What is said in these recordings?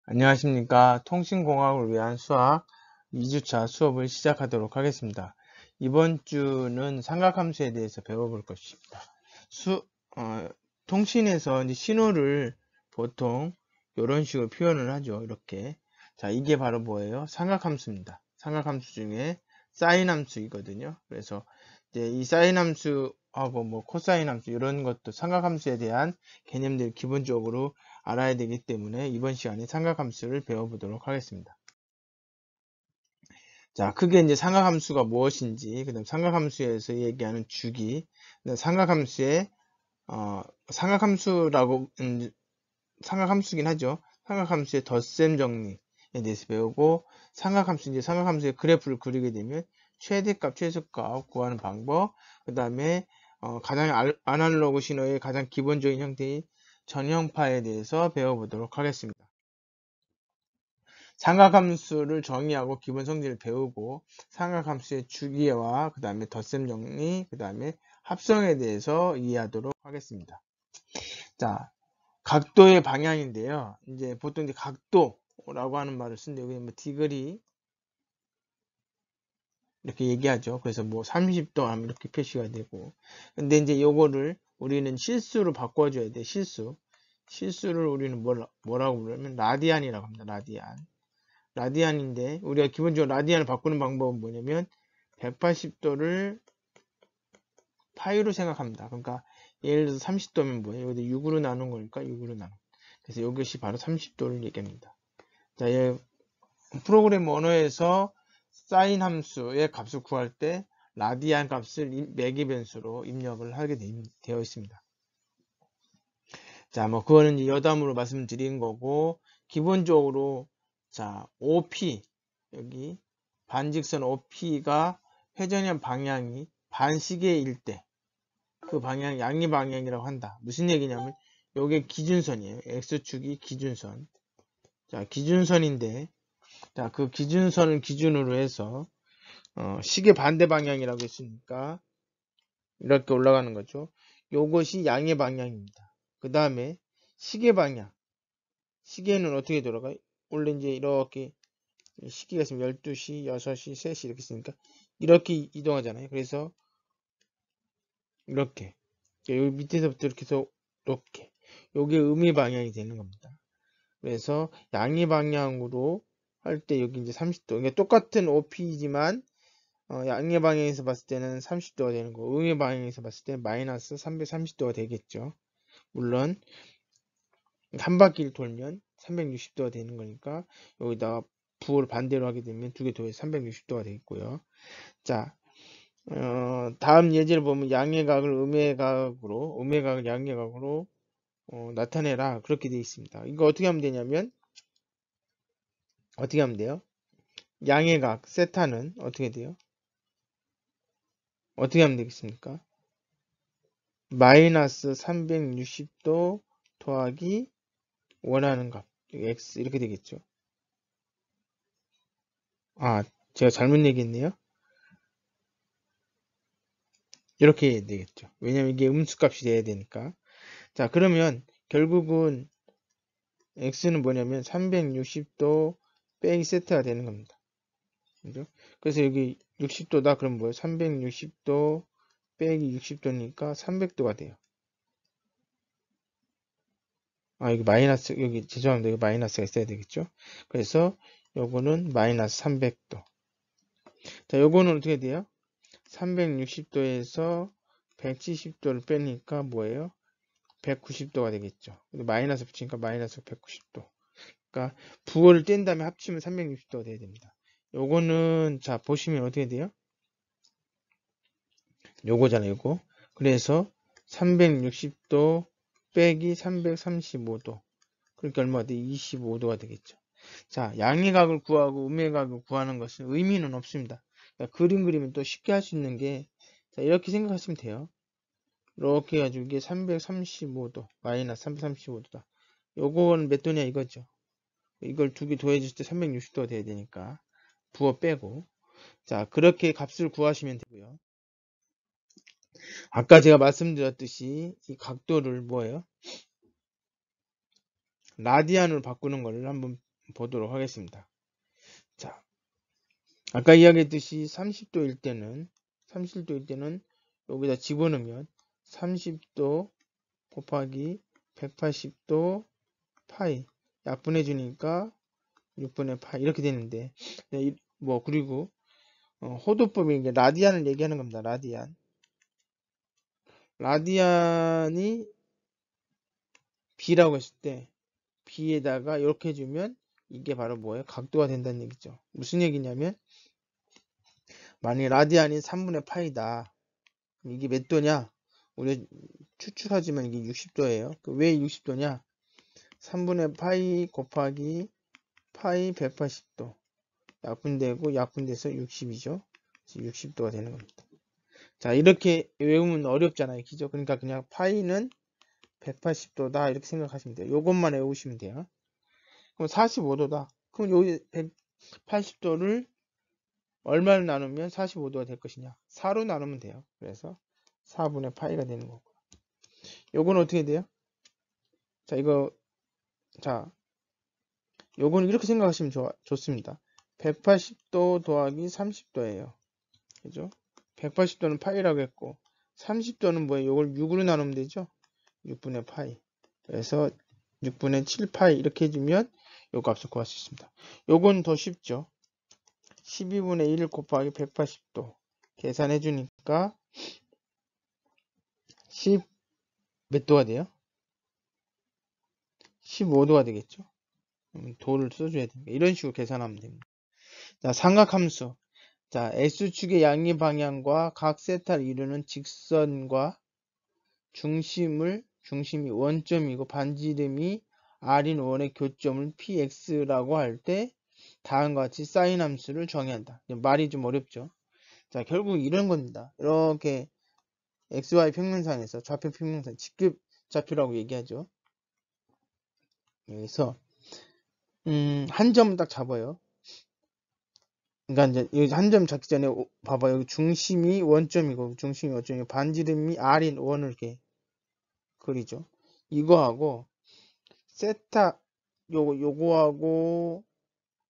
안녕하십니까. 통신공학을 위한 수학 2주차 수업을 시작하도록 하겠습니다. 이번 주는 삼각함수에 대해서 배워볼 것입니다. 통신에서 이제 신호를 보통 이런 식으로 표현을 하죠. 이렇게. 자, 이게 바로 뭐예요? 삼각함수입니다. 삼각함수 중에 사인 함수이거든요. 그래서 이제 이 사인 함수하고 뭐 코사인 함수 이런 것도 삼각함수에 대한 개념들 기본적으로 알아야 되기 때문에 이번 시간에 삼각함수를 배워보도록 하겠습니다. 자, 크게 이제 삼각함수가 무엇인지, 그 다음 삼각함수에서 얘기하는 주기, 그다음 삼각함수의 삼각함수라고 삼각함수긴 하죠. 삼각함수의 덧셈 정리에 대해서 배우고, 이제 삼각함수의 그래프를 그리게 되면 최대값, 최소값 구하는 방법, 그 다음에 가장 아날로그 신호의 가장 기본적인 형태인 전형파에 대해서 배워보도록 하겠습니다. 삼각함수를 정의하고 기본 성질을 배우고, 삼각함수의 주기와 그 다음에 덧셈 정리, 그 다음에 합성에 대해서 이해하도록 하겠습니다. 자, 각도의 방향인데요. 이제 보통 이제 각도라고 하는 말을 쓰는데, 여기 뭐 디그리 이렇게 얘기하죠. 그래서 뭐 30도 하면 이렇게 표시가 되고. 근데 이제 요거를 우리는 실수로 바꿔줘야 돼. 실수를 우리는 뭐라고 부르냐면 라디안이라고 합니다. 라디안인데, 우리가 기본적으로 라디안을 바꾸는 방법은 뭐냐면 180도를 파이로 생각합니다. 그러니까 예를 들어서 30도면 뭐예요? 여기 6으로 나눈 거니까 6으로 나눈. 그래서 이것이 바로 30도를 얘기합니다. 자, 프로그램 언어에서 사인 함수의 값을 구할 때 라디안 값을 매개 변수로 입력을 하게 되어 있습니다. 자, 뭐 그거는 이제 여담으로 말씀드린 거고, 기본적으로 자, OP 여기 반직선 OP가 회전의 방향이 반시계일 때 그 방향 양의 방향이라고 한다. 무슨 얘기냐면 요게 기준선이에요. X축이 기준선. 자, 기준선인데, 자, 그 기준선을 기준으로 해서 시계 반대 방향이라고 했으니까 이렇게 올라가는 거죠. 요것이 양의 방향입니다. 그 다음에 시계 방향. 시계는 어떻게 돌아가요? 원래 이제 이렇게 시계가 있으면 12시, 6시, 3시 이렇게 있으니까 이렇게 이동하잖아요. 그래서 이렇게 여기 밑에서부터 이렇게 해서 이렇게 요게 음의 방향이 되는 겁니다. 그래서 양의 방향으로 할 때 여기 이제 30도. 그러니까 똑같은 OP이지만 양의 방향에서 봤을 때는 30도가 되는 거고, 음의 방향에서 봤을 때 마이너스 330도가 되겠죠. 물론 한 바퀴를 돌면 360도가 되는 거니까 여기다가 부호를 반대로 하게 되면 두 개 더해서 360도가 되겠고요. 자, 다음 예제를 보면 양의 각을 음의 각을 양의 각으로 나타내라, 그렇게 되어 있습니다. 이거 어떻게 하면 되냐면, 어떻게 하면 돼요? 양의 각 세타는 어떻게 돼요? 어떻게 하면 되겠습니까? 마이너스 360도 더하기 원하는 값 x 이렇게 되겠죠. 아, 제가 잘못 얘기했네요. 이렇게 해야 되겠죠. 왜냐면 이게 음수값이 돼야 되니까. 자, 그러면 결국은 x는 뭐냐면 360도 빼기 세타가 되는 겁니다. 그죠? 그래서 여기 60도다 그럼 뭐예요? 360도 빼기 60도니까 300도가 돼요. 아, 여기 마이너스, 여기 죄송합니다. 여기 마이너스가 있어야 되겠죠? 그래서 요거는 마이너스 300도. 자, 요거는 어떻게 돼요? 360도에서 170도를 빼니까 뭐예요? 190도가 되겠죠. 마이너스 붙이니까 마이너스 190도. 그러니까 부호를 뗀 다음에 합치면 360도가 돼야 됩니다. 요거는 자 보시면 어떻게 돼요? 요거잖아요. 요거. 그래서 360도 빼기 335도. 그러니까 얼마가 돼? 25도가 되겠죠. 자, 양의 각을 구하고 음의 각을 구하는 것은 의미는 없습니다. 그러니까 그림 그리면 또 쉽게 할 수 있는 게, 자, 이렇게 생각하시면 돼요. 이렇게 해가지고 이게 335도, 마이너스 335도다. 요거는 몇 도냐 이거죠. 이걸 두 개 더해줄 때 360도가 돼야 되니까 부호 빼고, 자, 그렇게 값을 구하시면 되고요. 아까 제가 말씀드렸듯이 이 각도를 뭐예요? 라디안으로 바꾸는 거를 한번 보도록 하겠습니다. 자, 아까 이야기했듯이 30도일 때는 여기다 집어넣으면 30도 곱하기 180도 파이 약분해 주니까 6분의 파이 이렇게 되는데, 그리고 호도법이 이제 라디안을 얘기하는 겁니다. 라디안이 B라고 했을 때 B에다가 이렇게 해주면 이게 바로 뭐예요? 각도가 된다는 얘기죠. 무슨 얘기냐면, 만약에 라디안이 3분의 파이다. 이게 몇 도냐? 우리 추측하지만 이게 60도예요. 왜 60도냐? 3분의 파이 곱하기 파이 180도. 약분되고 약분돼서 60이죠. 60도가 되는 겁니다. 자, 이렇게 외우면 어렵잖아요. 그죠? 그러니까 그냥 파이는 180도다 이렇게 생각하시면 돼요. 요것만 외우시면 돼요. 그럼 45도다. 그럼 여기 180도를 얼마를 나누면 45도가 될 것이냐? 4로 나누면 돼요. 그래서 4분의 파이가 되는 거고. 요건 어떻게 돼요? 요거는 이렇게 생각하시면 좋습니다. 180도 더하기 30도예요. 그죠? 180도는 파이라고 했고, 30도는 뭐예요? 요걸 6으로 나누면 되죠? 6분의 파이. 그래서 6분의 7파이 이렇게 해주면 요 값을 구할 수 있습니다. 요건 더 쉽죠? 12분의 1 곱하기 180도 계산해 주니까 10 몇 도가 돼요? 15도가 되겠죠? 도를 써줘야 됩니다. 이런 식으로 계산하면 됩니다. 자, 삼각함수. 자, X축의 양의 방향과 각 세타를 이루는 직선과 중심이 원점이고 반지름이 R인 원의 교점을 PX라고 할 때 다음과 같이 사인 함수를 정의해야 한다. 말이 좀 어렵죠? 자, 결국 이런 겁니다. 이렇게 XY 평면상에서 좌표 평면상 직급 좌표라고 얘기하죠. 여기서 한 점을 딱 잡아요. 그러니까 이제 여기 한 점 잡기 전에 봐봐요. 여기 중심이 원점이고 반지름이 R인 원을 이렇게 그리죠. 이거하고 세타 요거하고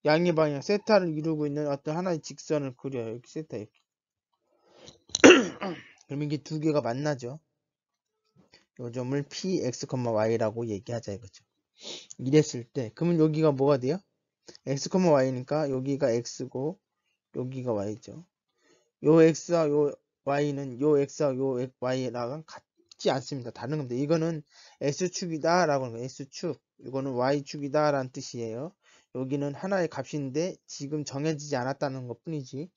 양의 방향 세타를 이루고 있는 어떤 하나의 직선을 그려요. 이렇게 세타 이렇게. 그럼 이게 두 개가 만나죠. 요 점을 px, y라고 얘기하자 이거죠. 이랬을 때 그러면 여기가 뭐가 돼요? x, y니까 여기가 x고 여기가 y죠. 요 x와 요 y는 요 x와 요 y랑 같지 않습니다. 다른 겁니다. 이거는 x축이다 라고 하는 거예요. x축. 이거는 y축이다 라는 뜻이에요. 여기는 하나의 값인데 지금 정해지지 않았다는 것 뿐이지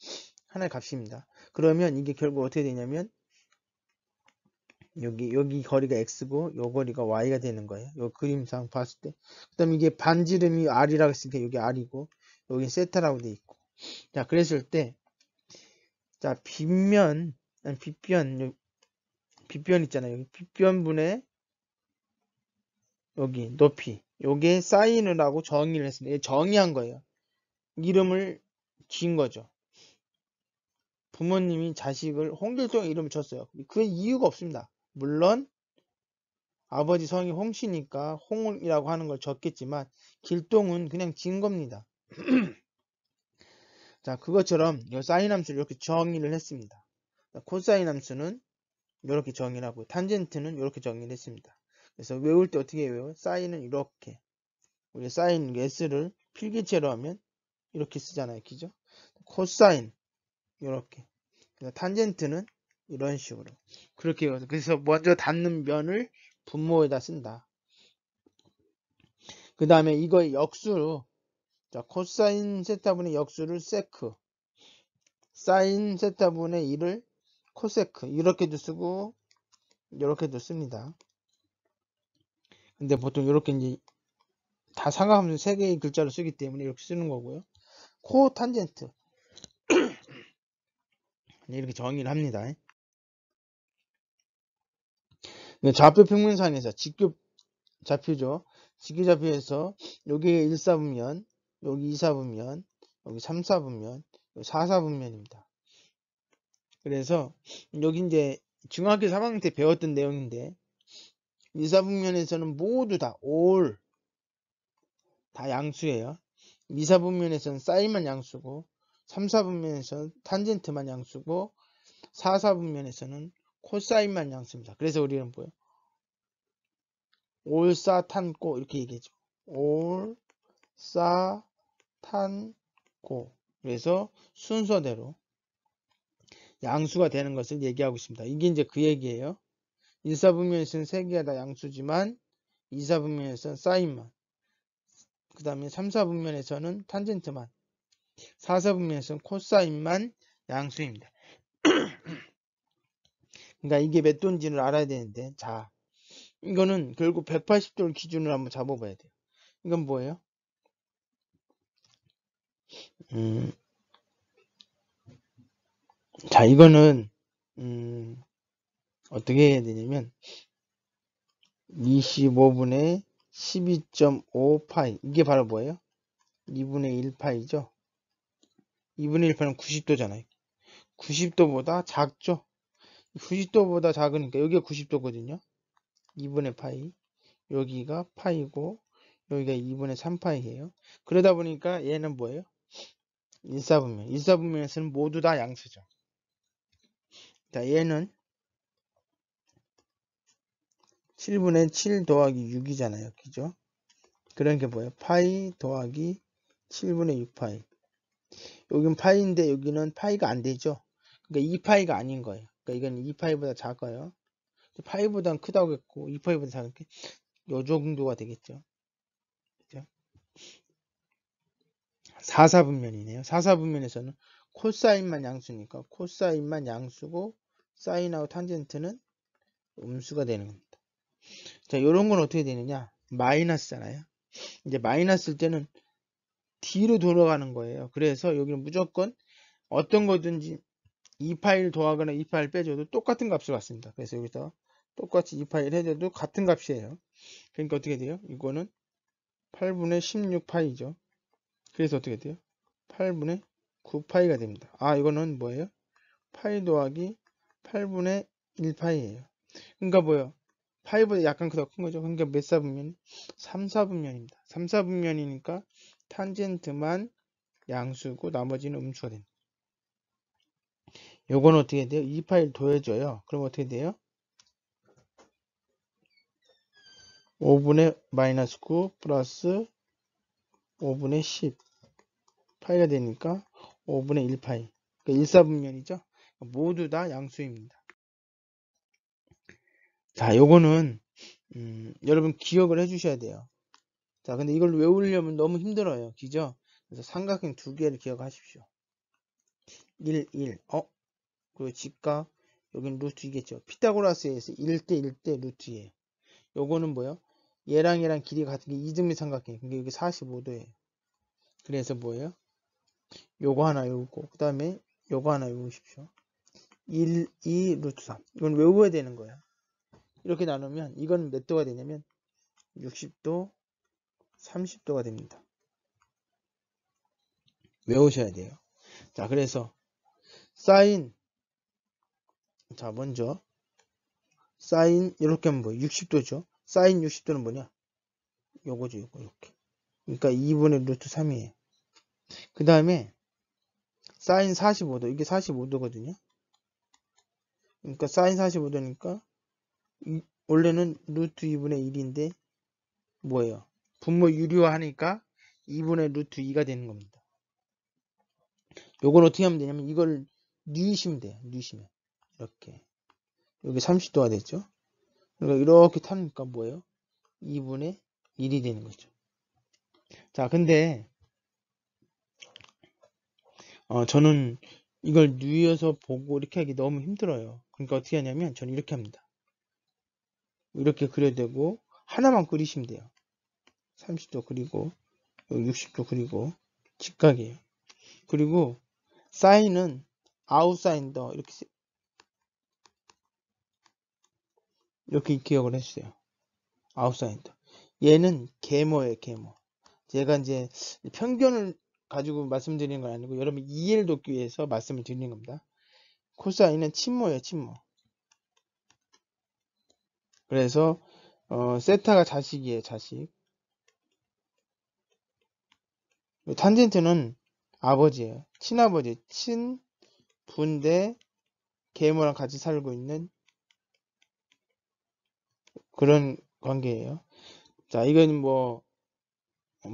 하나의 값입니다. 그러면 이게 결국 어떻게 되냐면 여기 거리가 x고 요 거리가 y가 되는 거예요. 요 그림상 봤을 때. 그 다음에 이게 반지름이 r이라고 했으니까 여기 r이고 여기 세타라고 돼 있고. 자, 그랬을 때 자, 빗변 있잖아요. 여기 빗변분의 여기 높이. 요게 사인을 하고 정의를 했습니다. 정의한 거예요. 이름을 지은 거죠. 부모님이 자식을 홍길동 이름을 줬어요. 그 이유가 없습니다. 물론 아버지 성이 홍씨니까 홍이라고 하는 걸 줬겠지만 길동은 그냥 지은 겁니다. 자, 그것처럼 이 사인 함수를 이렇게 정의를 했습니다. 코사인 함수는 이렇게 정의를 하고 탄젠트는 이렇게 정의를 했습니다. 그래서 외울 때 어떻게 외워요? 사인은 이렇게 우리 사인 s를 필기체로 하면 이렇게 쓰잖아요. 그죠? 코사인 이렇게 탄젠트는 이런 식으로 그렇게 해서 그래서 먼저 닿는 면을 분모에다 쓴다. 그 다음에 이거 역수로 자, 코사인 세타분의 역수를 세크 사인 세타분의 1을 코세크 이렇게도 쓰고 이렇게도 씁니다. 근데 보통 이렇게 이제 다 삼각함수 3개의 글자로 쓰기 때문에 이렇게 쓰는 거고요. 코 탄젠트 이렇게 정의를 합니다. 좌표 평면상에서 직급 좌표죠. 직교 좌표에서 여기 1사분면, 여기 2사분면, 여기 3사분면, 여기 4사분면입니다. 그래서 여기 이제 중학교 3학년 때 배웠던 내용인데 2사분면에서는 모두 다 다 양수예요. 2사분면에서는 사인만 양수고 3사분면에서는 탄젠트만 양수고 4사분면에서는 코사인만 양수입니다. 그래서 우리는 뭐예요? 올사탄고 이렇게 얘기하죠. 올사탄고. 그래서 순서대로 양수가 되는 것을 얘기하고 있습니다. 이게 이제 그 얘기예요. 1사분면에서는 3개가 다 양수지만 2사분면에서는 사인만, 그 다음에 3사분면에서는 탄젠트만, 4사분면에서는 코사인만 양수입니다. 그러니까 이게 몇 도인지를 알아야 되는데, 자, 이거는 결국 180도를 기준으로 한번 잡아봐야 돼요. 이건 뭐예요? 자, 이거는 어떻게 해야 되냐면 25분의 12.5파이, 이게 바로 뭐예요? 2분의 1파이죠. 2분의 1파이는 90도잖아요. 90도보다 작죠. 90도보다 작으니까 여기가 90도거든요. 2분의 파이, 여기가 파이고 여기가 2분의 3파이예요. 그러다 보니까 얘는 뭐예요? 1사분면. 1사분면에서는 모두 다 양수죠. 자, 얘는 7분의 7 더하기 6이잖아요. 그죠? 그런 게 뭐예요? 파이 더하기 7분의 6파이. 여긴 파이인데 여기는 파이가 안 되죠. 그러니까 2파이가 아닌 거예요. 그러니까 이건 2파이보다 작아요. 파이보다는 크다고 했고 2파이보다 작으니까 요 정도가 되겠죠. 그죠? 4사분면이네요. 4사분면에서는 코사인만 양수니까 코사인만 양수고 사인하고 탄젠트는 음수가 되는 겁니다. 자, 요런 건 어떻게 되느냐? 마이너스잖아요. 이제 마이너스일 때는 뒤로 돌아가는 거예요. 그래서 여기는 무조건 어떤 거든지 2파일 더하거나 2파일 빼줘도 똑같은 값을 갖습니다. 그래서 여기서 똑같이 2파일 해줘도 같은 값이에요. 그러니까 어떻게 돼요? 이거는 8분의 16파이죠. 그래서 어떻게 돼요? 8분의 9파이가 됩니다. 아, 이거는 뭐예요? 파이 더하기 8분의 1파이예요. 그러니까 뭐예요? 파이보다 약간 더 큰 거죠. 그러니까 몇 사분면? 3사분면입니다. 3사분면이니까 탄젠트만 양수고 나머지는 음수가 됩니다. 요건 어떻게 돼요? 2파일 더해줘요. 그럼 어떻게 돼요? 5분의 마이너스 9 플러스 5분의 10 파이가 되니까 5분의 1파이. 그러니까 1사분면이죠. 모두 다 양수입니다. 자, 요거는 여러분 기억을 해주셔야 돼요. 자, 근데 이걸 외우려면 너무 힘들어요. 그죠? 그래서 삼각형 두 개를 기억하십시오. 1, 1. 그리고 직각. 여기는 루트이겠죠. 피타고라스에서 1대 1대 루트예요. 요거는 뭐예요? 얘랑 얘랑 길이가 같은 게 이등변 삼각형. 그러니까 여기 45도예요. 그래서 뭐예요? 요거 하나 외우고, 그 다음에 요거 하나 외우십시오. 1, 2, 루트 3. 이건 외워야 되는 거야. 이렇게 나누면 이건 몇 도가 되냐면 60도, 30도가 됩니다. 외우셔야 돼요. 자, 그래서 사인, 자, 먼저 사인 이렇게 하면 뭐예요? 60도죠. 사인 60도는 뭐냐? 요거죠, 요거 이렇게. 그러니까 2분의 루트 3이에요. 그 다음에 사인 45도, 이게 45도거든요. 그러니까 사인 45도니까 원래는 루트 2분의 1인데 뭐예요? 분모 유리화하니까 2분의 루트 2가 되는 겁니다. 요걸 어떻게 하면 되냐면 이걸 뉘시면 돼요. 뉘시면 이렇게 여기 30도가 됐죠. 그러니까 이렇게 타니까 뭐예요? 2분의 1이 되는 거죠. 자, 근데 저는 이걸 뉘어서 보고 이렇게 하기 너무 힘들어요. 그러니까 어떻게 하냐면 저는 이렇게 합니다. 이렇게 그려야 되고 하나만 그리시면 돼요. 30도 그리고 60도 그리고 직각이에요. 그리고 사인은 아웃사인더 이렇게 기억을 해주세요. 아웃사인더. 얘는 계모예요, 계모. 제가 이제 편견을 가지고 말씀드리는 건 아니고 여러분 이해를 돕기 위해서 말씀을 드리는 겁니다. 코사인은 친모예요, 친모. 그래서 세타가 자식이에요, 자식. 탄젠트는 아버지예요. 친아버지, 친분대 계모랑 같이 살고 있는 그런 관계예요. 자, 이건 뭐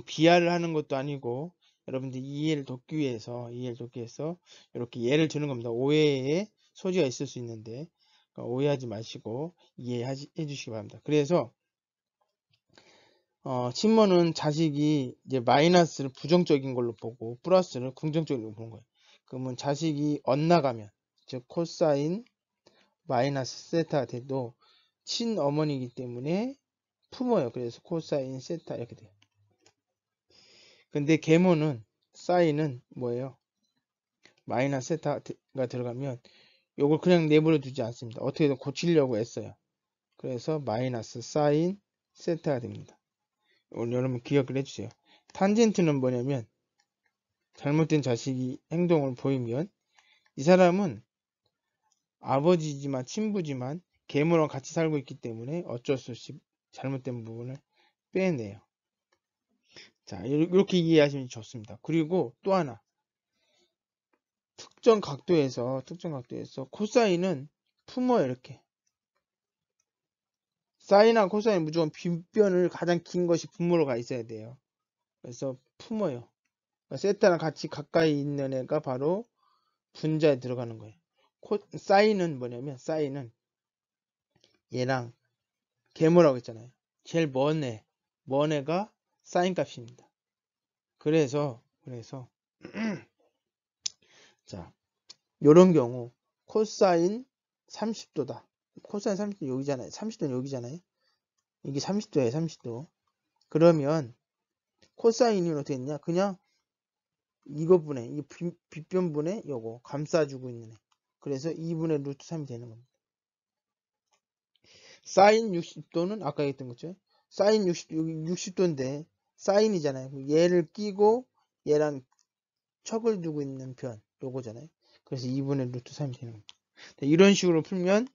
비하를 하는 것도 아니고 여러분들 이해를 돕기 위해서 이렇게 예를 드는 겁니다. 오해의 소지가 있을 수 있는데 오해하지 마시고 이해해 주시기 바랍니다. 그래서 친모는 자식이 이제 마이너스를 부정적인 걸로 보고 플러스를 긍정적인 걸로 보는 거예요. 그러면 자식이 엇나가면 즉 코사인 마이너스 세타가 돼도 친어머니이기 때문에 품어요. 그래서 코사인 세타 이렇게 돼요. 근데 계모는 사인은 뭐예요? 마이너스 세타가 들어가면 요걸 그냥 내버려 두지 않습니다. 어떻게든 고치려고 애써요. 그래서 마이너스 사인 세타가 됩니다. 오늘 여러분 기억을 해주세요. 탄젠트는 뭐냐면 잘못된 자식이 행동을 보이면 이 사람은 아버지지만 친부지만 계모랑 같이 살고 있기 때문에 어쩔 수 없이 잘못된 부분을 빼내요. 자, 이렇게 이해하시면 좋습니다. 그리고 또 하나 특정 각도에서 코사인은 품어요. 이렇게 사인하고 코사인 무조건 빗변을 가장 긴 것이 분모로 가 있어야 돼요. 그래서 품어요. 세타랑 같이 가까이 있는 애가 바로 분자에 들어가는 거예요. 사인은 뭐냐면 사인은 얘랑 계모라고 했잖아요. 제일 먼 애가 사인 값입니다. 그래서 자, 요런 경우 코사인 30도다. 코사인 30도 여기잖아요. 30도는 여기잖아요. 이게 30도예요. 30도. 그러면 코사인이 어떻게 했냐? 그냥 이거분의 이 빗변분의 요거 감싸주고 있는 애. 그래서 2분의 루트 3이 되는 겁니다. 사인 60도는 아까 했던 거죠. 사인 60도인데 사인이잖아요. 얘를 끼고 얘랑 척을 두고 있는 편 요거잖아요. 그래서 2분의 루트 3이 되는 겁니다. 이런 식으로 풀면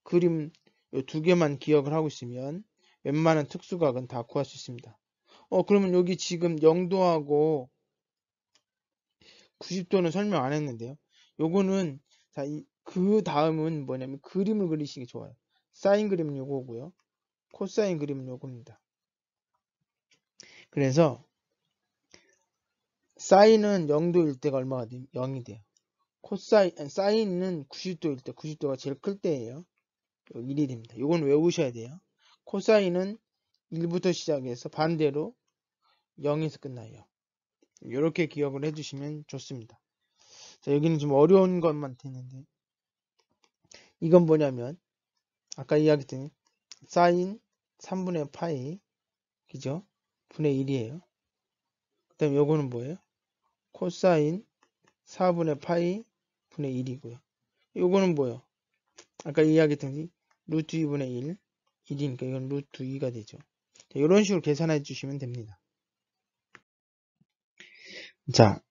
그림 요 두 개만 기억을 하고 있으면 웬만한 특수각은 다 구할 수 있습니다. 그러면 여기 지금 0도하고 90도는 설명 안 했는데요. 요거는 자, 그 다음은 뭐냐면 그림을 그리시기 좋아요. 사인 그림은 요거고요. 코사인 그림은 요겁니다. 그래서 사인은 0도일 때가 얼마가 돼요? 0이 돼요. 사인은 90도일 때 90도가 제일 클 때예요. 1이 됩니다. 요건 외우셔야 돼요. 코사인은 1부터 시작해서 반대로 0에서 끝나요. 이렇게 기억을 해주시면 좋습니다. 자, 여기는 좀 어려운 것만 되는데 이건 뭐냐면 아까 이야기했던 사인 3분의 파이 그죠? 분의 1이에요. 그 다음에 요거는 뭐예요? 코사인 4분의 파이 분의 1이고요. 요거는 뭐예요? 아까 이야기했던 루트 2분의 1 1이니까 이건 루트 2가 되죠. 자, 이런 식으로 계산해 주시면 됩니다. 자,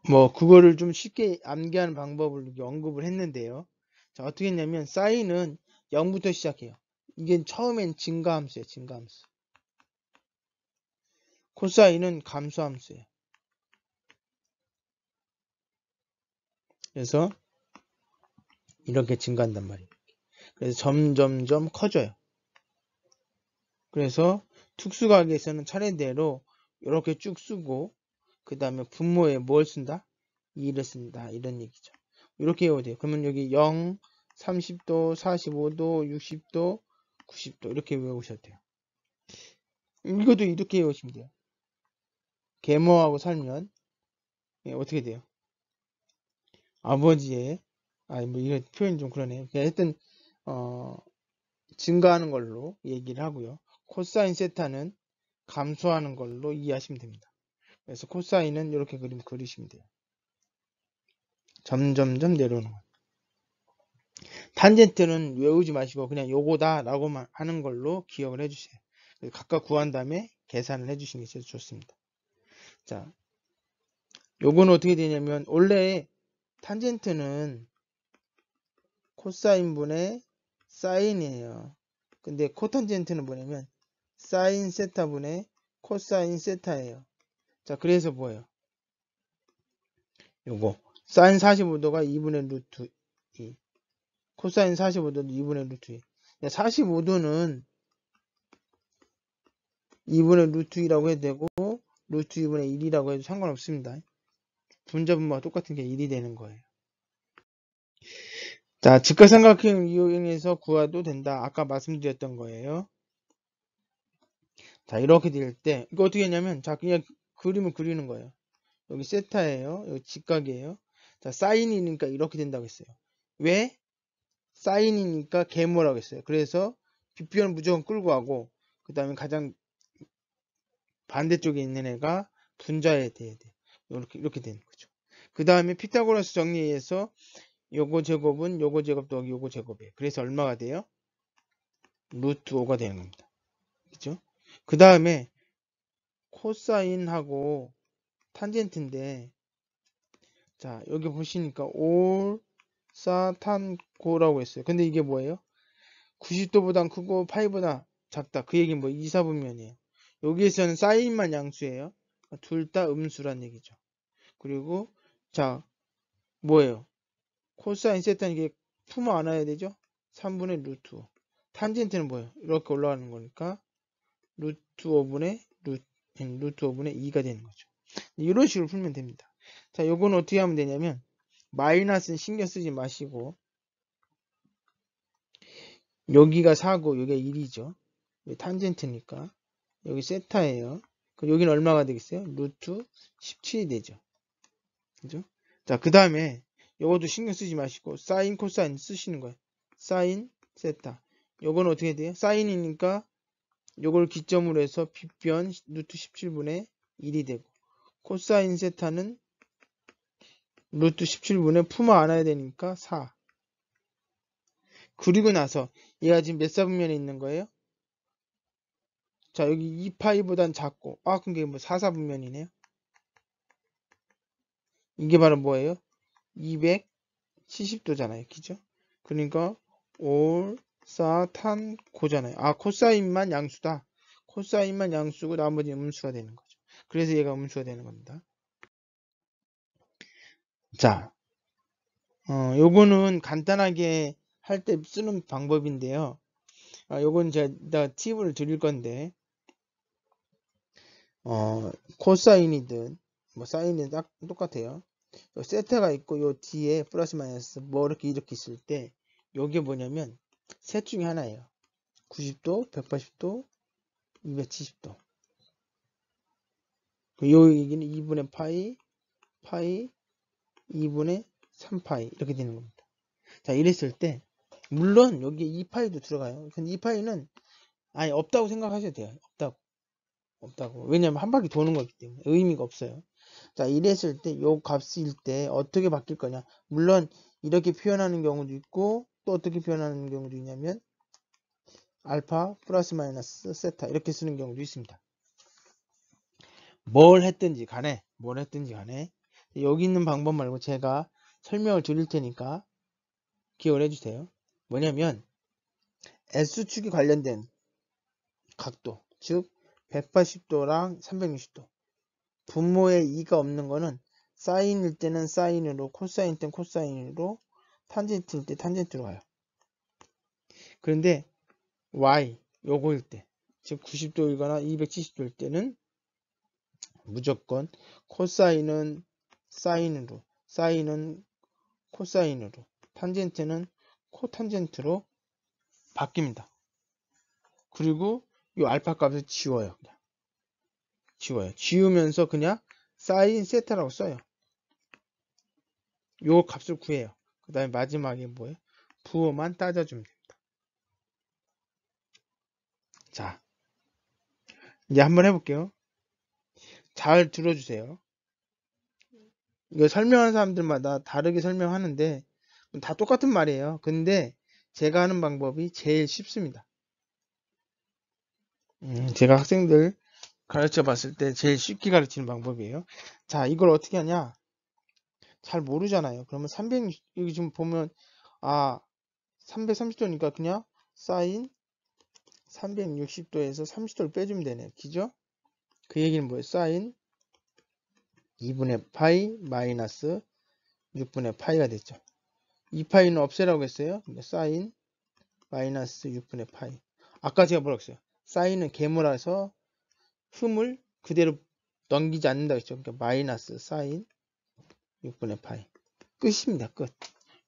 뭐 그거를 좀 쉽게 암기하는 방법을 언급을 했는데요. 자, 어떻게 했냐면 사인은 0부터 시작해요. 이게 처음엔 증가함수예요. 증가함수. 코사인은 감소함수예요. 그래서 이렇게 증가한단 말이에요. 그래서 점점점 커져요. 그래서 특수각에서는 차례대로 이렇게 쭉 쓰고 그 다음에 분모에 뭘 쓴다? 2를 쓴다. 이런 얘기죠. 이렇게 외워야 돼요. 그러면 여기 0, 30도, 45도, 60도, 90도 이렇게 외우셔도 돼요. 이것도 이렇게 외우시면 돼요. 계모하고 살면 어떻게 돼요? 아버지의 뭐 이런 표현이 좀 그러네요. 하여튼 증가하는 걸로 얘기를 하고요. 코사인 세타는 감소하는 걸로 이해하시면 됩니다. 그래서 코사인은 이렇게 그림 그리시면 돼요. 점점점 내려오는 거예요. 탄젠트는 외우지 마시고 그냥 요거다 라고만 하는 걸로 기억을 해주세요. 각각 구한 다음에 계산을 해주시는 게 제일 좋습니다. 자, 요거는 어떻게 되냐면 원래 탄젠트는 코사인분의 사인이에요. 근데 코탄젠트는 뭐냐면 사인 세타분의 코사인 세타예요. 자, 그래서 뭐예요? 요거 사인 45도가 2분의 루트 2, 코사인 45도도 2분의 루트 2. 45도는 2분의 루트 2라고 해도 되고 루트 2분의 1이라고 해도 상관없습니다. 분자분모가 똑같은 게 1이 되는 거예요. 자, 직각삼각형 이용해서 구해도 된다. 아까 말씀드렸던 거예요. 자, 이렇게 될 때 이거 어떻게 했냐면 자, 그냥 그림을 그리는 거예요. 여기 세타예요. 여기 직각이에요. 자, 사인이니까 이렇게 된다고 했어요. 왜? 사인이니까 계모라고 했어요. 그래서 빗변을 무조건 끌고 가고 그 다음에 가장 반대쪽에 있는 애가 분자에 돼야 돼. 이렇게 되는 거죠. 그 다음에 피타고라스 정리해서 요거 제곱은 요거 제곱 더하기 요거 제곱이에요. 그래서 얼마가 돼요? 루트 5가 되는 겁니다. 그죠? 그 다음에 코사인하고 탄젠트인데 자, 여기 보시니까 올사탄고라고 했어요. 근데 이게 뭐예요? 90도보단 크고 파이보다 작다. 그 얘기는 뭐 2, 4분면이에요. 여기에서는 사인만 양수예요. 둘 다 음수란 얘기죠. 그리고 자, 뭐예요? 코사인 세타는 이게 품어 안아야 되죠? 3분의 루트 5. 탄젠트는 뭐예요? 이렇게 올라가는 거니까 루트 5분의 루트 5분의 2가 되는 거죠. 이런 식으로 풀면 됩니다. 자, 요거는 어떻게 하면 되냐면 마이너스는 신경 쓰지 마시고 여기가 4고 여기가 1이죠. 탄젠트니까 여기 세타예요. 그럼 여기는 얼마가 되겠어요? 루트 17이 되죠. 그죠? 자, 그 다음에 요것도 신경 쓰지 마시고 사인 코사인 쓰시는 거예요. 사인 세타. 요거는 어떻게 돼요? 사인이니까 요걸 기점으로 해서 빗변 루트 17분의 1이 되고 코사인 세타는 루트 17분의 품어 안아야 되니까 4. 그리고 나서 얘가 지금 몇 사분면에 있는 거예요? 자, 여기 2파이보단 작고 그럼 이게 뭐 4사분면이네요. 이게 바로 뭐예요? 270도잖아요. 그죠? 그러니까 올사탄고잖아요. 코사인만 양수다. 코사인만 양수고 나머지 음수가 되는 거죠. 그래서 얘가 음수가 되는 겁니다. 자, 요거는 간단하게 할 때 쓰는 방법인데요. 요건 제가 팁을 드릴 건데, 코사인이든, 뭐, 사인이든 딱 똑같아요. 요 세타가 있고, 요 뒤에 플러스 마이너스, 뭐, 이렇게 있을 때, 요게 뭐냐면, 셋 중에 하나예요. 90도, 180도, 270도. 요 얘기는 2분의 파이, 2분의 3파이, 이렇게 되는 겁니다. 자, 이랬을 때, 물론 여기에 2파이도 들어가요. 근데 2파이는 아예 없다고 생각하셔도 돼요. 없다고. 왜냐면 한 바퀴 도는 거기 때문에 의미가 없어요. 자, 이랬을 때 요 값일 때 어떻게 바뀔 거냐. 물론 이렇게 표현하는 경우도 있고 또 어떻게 표현하는 경우도 있냐면 알파 플러스 마이너스 세타 이렇게 쓰는 경우도 있습니다. 뭘 했든지 간에 여기 있는 방법 말고 제가 설명을 드릴 테니까 기억을 해주세요. 뭐냐면 S축이 관련된 각도, 즉 180도랑 360도. 분모에 2가 없는 거는 사인일 때는 사인으로, 코사인일 때는 코사인으로, 탄젠트일 때 탄젠트로 가요. 그런데 Y, 요거일 때, 즉 90도이거나 270도일 때는 무조건 코사인은 사인으로, 사인은 코사인으로, 탄젠트는 코탄젠트로 바뀝니다. 그리고 이 알파 값을 지워요. 지우면서 그냥 사인 세타라고 써요. 요 값을 구해요. 그 다음에 마지막에 뭐예요? 부호만 따져주면 됩니다. 자, 이제 한번 해볼게요. 잘 들어주세요. 이거 설명하는 사람들마다 다르게 설명하는데 다 똑같은 말이에요. 근데 제가 하는 방법이 제일 쉽습니다. 제가 학생들 가르쳐 봤을 때 제일 쉽게 가르치는 방법이에요. 자, 이걸 어떻게 하냐? 잘 모르잖아요. 그러면 360, 여기 지금 보면 330도니까 그냥 사인 360도에서 30도를 빼주면 되네요. 그죠? 그 얘기는 뭐예요? 사인 2분의 파이 마이너스 6분의 파이가 됐죠. 이 파이는 없애라고 했어요. 그러니까 사인 마이너스 6분의 파이. 아까 제가 뭐라고 했어요? 사인은 계모라서 흠을 그대로 넘기지 않는다고 했죠. 그러니까 마이너스 사인 6분의 파이. 끝입니다. 끝.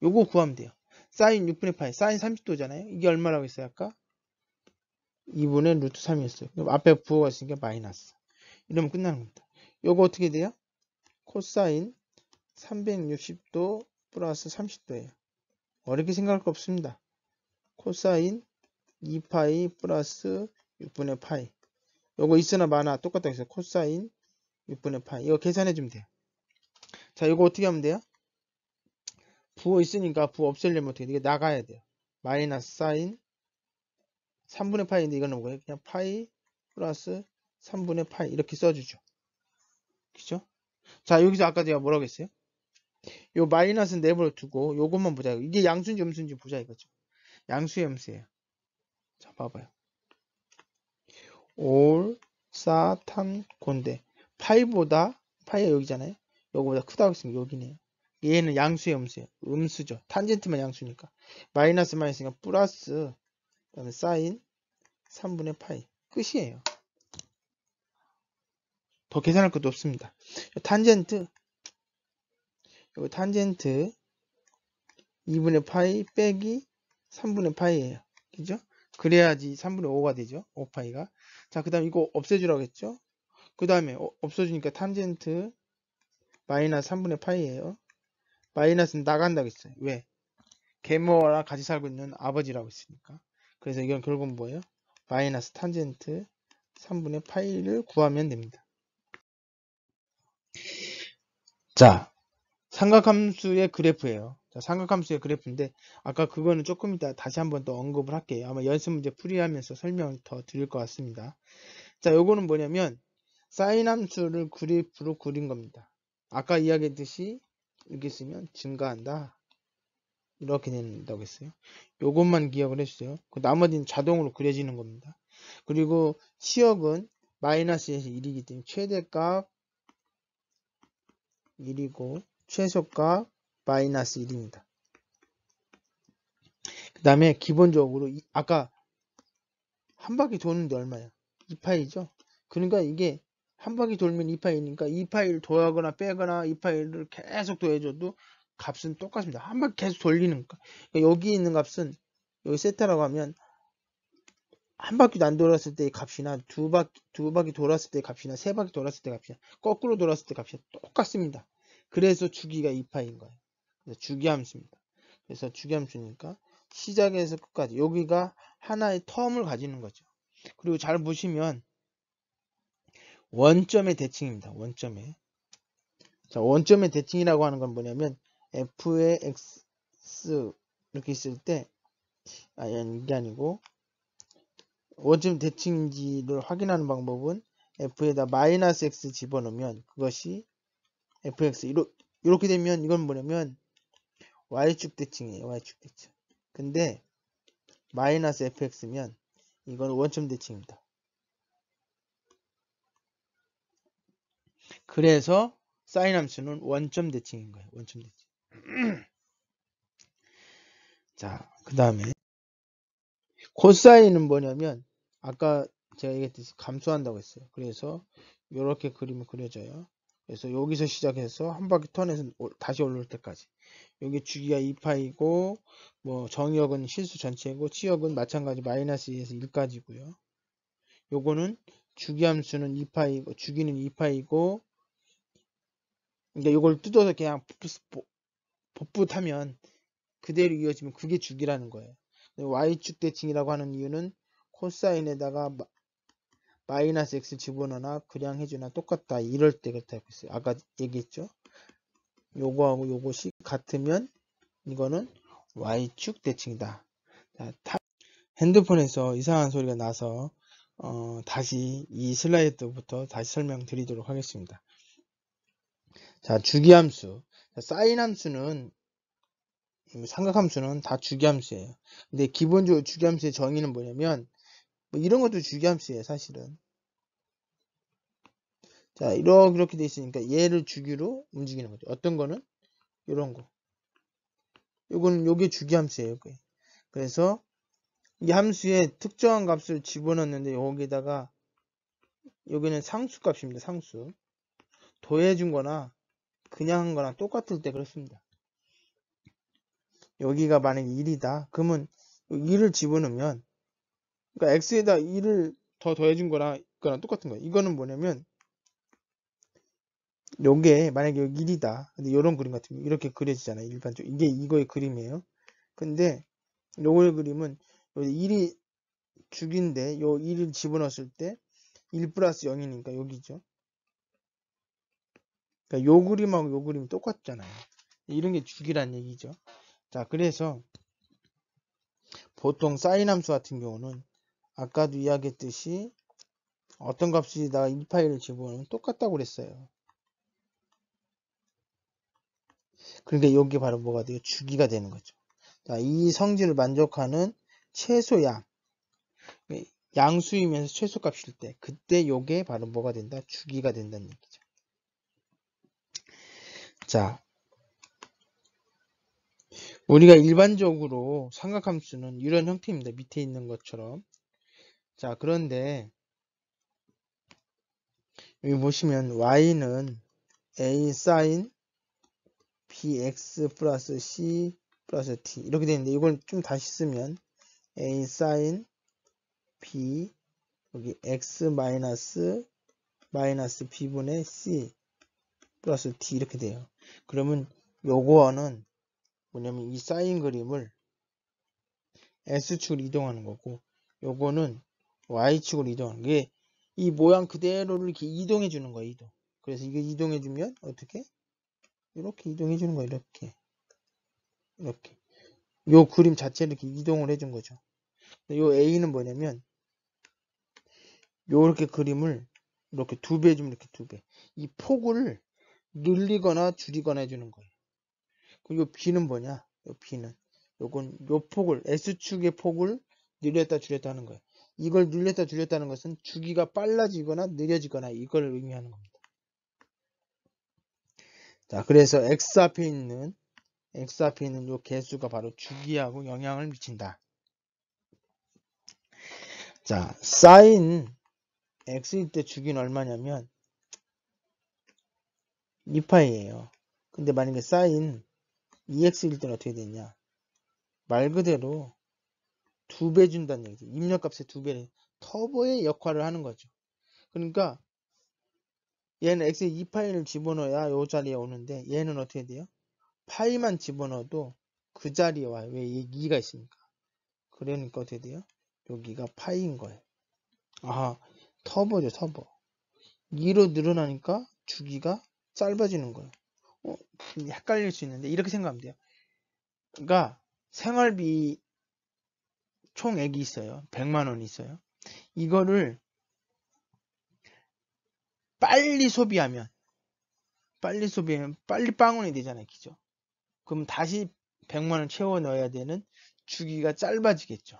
요거 구하면 돼요. 사인 6분의 파이. 사인 30도잖아요. 이게 얼마라고 했어요? 아까 2분의 루트 3이었어요. 그럼 앞에 부호가 있으니까 마이너스. 이러면 끝나는 겁니다. 요거 어떻게 돼요? 코사인 360도 플러스 30도예요. 어렵게 생각할 거 없습니다. 코사인 2파이 플러스 6분의 파이. 요거 있으나 마나 똑같다고 했어요. 코사인 6분의 파이. 이거 계산해 주면 돼요. 자, 이거 어떻게 하면 돼요? 부호 있으니까 부호 없애려면 어떻게 돼요? 이게 나가야 돼요. 마이너스 사인 3분의 파이인데 이거는 뭐예요? 그냥 파이 플러스 3분의 파이 이렇게 써주죠. 그죠? 자, 여기서 아까 제가 뭐라고 했어요? 요 마이너스는 내버려 두고 요것만 보자. 이게 양수인지 음수인지 보자 이거죠. 양수의 음수예요. 자, 봐봐요. 올, 사, 탐, 곤데. 파이가 여기잖아요. 요거보다 크다고 했으면 여기네요. 얘는 양수의 음수예요. 음수죠. 탄젠트만 양수니까. 마이너스 마이너스니까 플러스 그다음에 사인 3분의 파이. 끝이에요. 더 계산할 것도 없습니다. 탄젠트 요거 탄젠트 2분의 파이 빼기 3분의 파이예요. 그죠? 그래야지 3분의 5가 되죠. 5파이가. 자, 그 다음 이거 없애주라고 했죠? 그 다음에 없어주니까 탄젠트 마이너스 3분의 파이예요. 마이너스는 나간다고 했어요. 왜? 계모랑 같이 살고 있는 아버지라고 했으니까. 그래서 이건 결국은 뭐예요? 마이너스 탄젠트 3분의 파이를 구하면 됩니다. 자, 삼각함수의 그래프예요. 자, 삼각함수의 그래프인데 아까 그거는 조금 이따 다시 한번 또 언급을 할게요. 아마 연습 문제 풀이하면서 설명을 더 드릴 것 같습니다. 자, 요거는 뭐냐면 사인 함수를 그래프로 그린 겁니다. 아까 이야기했듯이 이렇게 쓰면 증가한다. 이렇게 된다고 했어요. 요것만 기억을 해주세요. 그 나머지는 자동으로 그려지는 겁니다. 그리고 시역은 마이너스에서 1이기 때문에 최대값 1이고 최소값 마이너스 1입니다. 그 다음에 기본적으로 아까 한 바퀴 도는데 얼마야? 2파이죠? 그러니까 이게 한 바퀴 돌면 2파이니까 2파이를 더하거나 빼거나 2파이를 계속 더해줘도 값은 똑같습니다. 한 바퀴 계속 돌리는 거. 그러니까 여기 있는 값은 여기 세타라고 하면 한 바퀴도 안 돌았을 때의 값이나 두 바퀴 돌았을 때의 값이나 세 바퀴 돌았을 때의 값이나 거꾸로 돌았을 때의 값이 똑같습니다. 그래서 주기가 2파이인 거예요. 그래서 주기함수입니다. 그래서 주기함수니까 시작에서 끝까지 여기가 하나의 텀을 가지는 거죠. 그리고 잘 보시면 원점의 대칭입니다. 원점의. 자, 원점의 대칭이라고 하는 건 뭐냐면 f의 x 이렇게 있을 때 이게 아니고 원점 대칭인지를 확인하는 방법은 f에다 마이너스 x 집어넣으면 그것이 fx 이렇게 되면 이건 뭐냐면 y축 대칭이에요. y축 대칭. 근데 마이너스 fx면 이건 원점 대칭입니다. 그래서 사인 함수는 원점 대칭인 거예요. 원점 대칭. 자, 그 다음에 코사인은 뭐냐면 아까 제가 얘기했듯이 감소한다고 했어요. 그래서 이렇게 그림을 그려져요. 그래서 여기서 시작해서 한 바퀴 턴에서 다시 올라올 때까지. 여기 주기가 2파이고 뭐 정역은 실수 전체고 치역은 마찬가지 마이너스 2에서 1까지고요. 요거는 주기함수는 2파이고 주기는 2파이고 그러니까 요걸 뜯어서 그냥 복붙하면 그대로 이어지면 그게 주기라는 거예요. y축 대칭이라고 하는 이유는 코사인에다가 마이너스 x 집어넣거나 그냥 해주나 똑같다. 이럴 때 그렇다 했어요. 아까 얘기했죠. 요거하고 요것이 같으면 이거는 y축 대칭이다. 자, 핸드폰에서 이상한 소리가 나서 다시 이 슬라이드부터 다시 설명드리도록 하겠습니다. 자, 주기함수. 사인 함수는 삼각함수는 다 주기함수예요. 근데 기본적으로 주기함수의 정의는 뭐냐면 뭐 이런 것도 주기함수예요, 사실은. 자, 이렇게 돼 있으니까 얘를 주기로 움직이는 거죠. 어떤 거는 이런 거. 요거는 요게 주기 함수예요. 그래서 이 함수에 특정한 값을 집어넣는데 여기다가 여기는 상수 값입니다. 상수. 더해준 거나 그냥 한 거나 똑같을 때 그렇습니다. 여기가 만약에 1이다. 그러면 1을 집어넣으면 그러니까 x에다 1을 더 더해준 거랑 똑같은 거예요. 이거는 뭐냐면 요게 만약에 여기 1이다. 근데 요런 그림 같은 거 이렇게 그려지잖아요. 일반적으로. 이게 이거의 그림이에요. 근데 요거의 그림은 1이 주기인데 요 1을 집어넣었을 때 1 플러스 0이니까 여기죠. 그러니까 요 그림하고 요 그림이 똑같잖아요. 이런 게 주기란 얘기죠. 자, 그래서 보통 사인 함수 같은 경우는 아까도 이야기했듯이 어떤 값에다가 이 파일을 집어넣으면 똑같다고 그랬어요. 그러니까 여기 바로 뭐가 돼요? 주기가 되는 거죠. 자, 이 성질을 만족하는 최소양, 양수이면서 최소값일 때 그때 요게 바로 뭐가 된다? 주기가 된다는 얘기죠. 자, 우리가 일반적으로 삼각함수는 이런 형태입니다. 밑에 있는 것처럼. 자, 그런데 여기 보시면 y는 a sin bx 플러스 c 플러스 t 이렇게 되는데 이걸 좀 다시 쓰면 a sin b 여기 x 마이너스 b분의 c 플러스 t 이렇게 돼요. 그러면 요거는 뭐냐면 이 사인 그림을 S축으로 이동하는 거고 요거는 Y축으로 이동하는 게 이 모양 그대로를 이렇게 이동해 주는 거예요. 이동. 그래서 이게 이동해 주면 어떻게? 이렇게 이동해 주는 거예요. 이렇게 요 그림 자체를 이렇게 이동을 해 준 거죠. 요 A는 뭐냐면 요렇게 그림을 이렇게 2배 해주면 이렇게 2배. 이 폭을 늘리거나 줄이거나 해주는 거예요. 그리고 요 B는 뭐냐? 요 B는 요건 요 폭을 S축의 폭을 늘렸다 줄였다 하는 거예요. 이걸 늘렸다 줄였다는 것은 주기가 빨라지거나 느려지거나 이걸 의미하는 겁니다. 자, 그래서 X 앞에 있는 요 개수가 바로 주기하고 영향을 미친다. 자, sin x일 때 주기는 얼마냐면 2파이예요. 근데 만약에 sin 2x일 때는 어떻게 되냐? 말 그대로 2배 준다는 얘기죠. 입력값의 2배를 터보의 역할을 하는 거죠. 그러니까 얘는 x에 2파이를 집어넣어야 이 자리에 오는데 얘는 어떻게 돼요? 파이만 집어넣어도 그 자리에 와요. 왜? 얘 2가 있으니까. 그러니까 어떻게 돼요? 여기가 파이인 거예요. 아하, 터보죠, 터보. 2로 늘어나니까 주기가 짧아지는 거예요. 헷갈릴 수 있는데 이렇게 생각하면 돼요. 그러니까 생활비 총액이 있어요. 100만 원이 있어요. 이거를 빨리 소비하면 빨리 빵원이 되잖아요. 그죠? 그럼 다시 100만 원 채워 넣어야 되는 주기가 짧아지겠죠.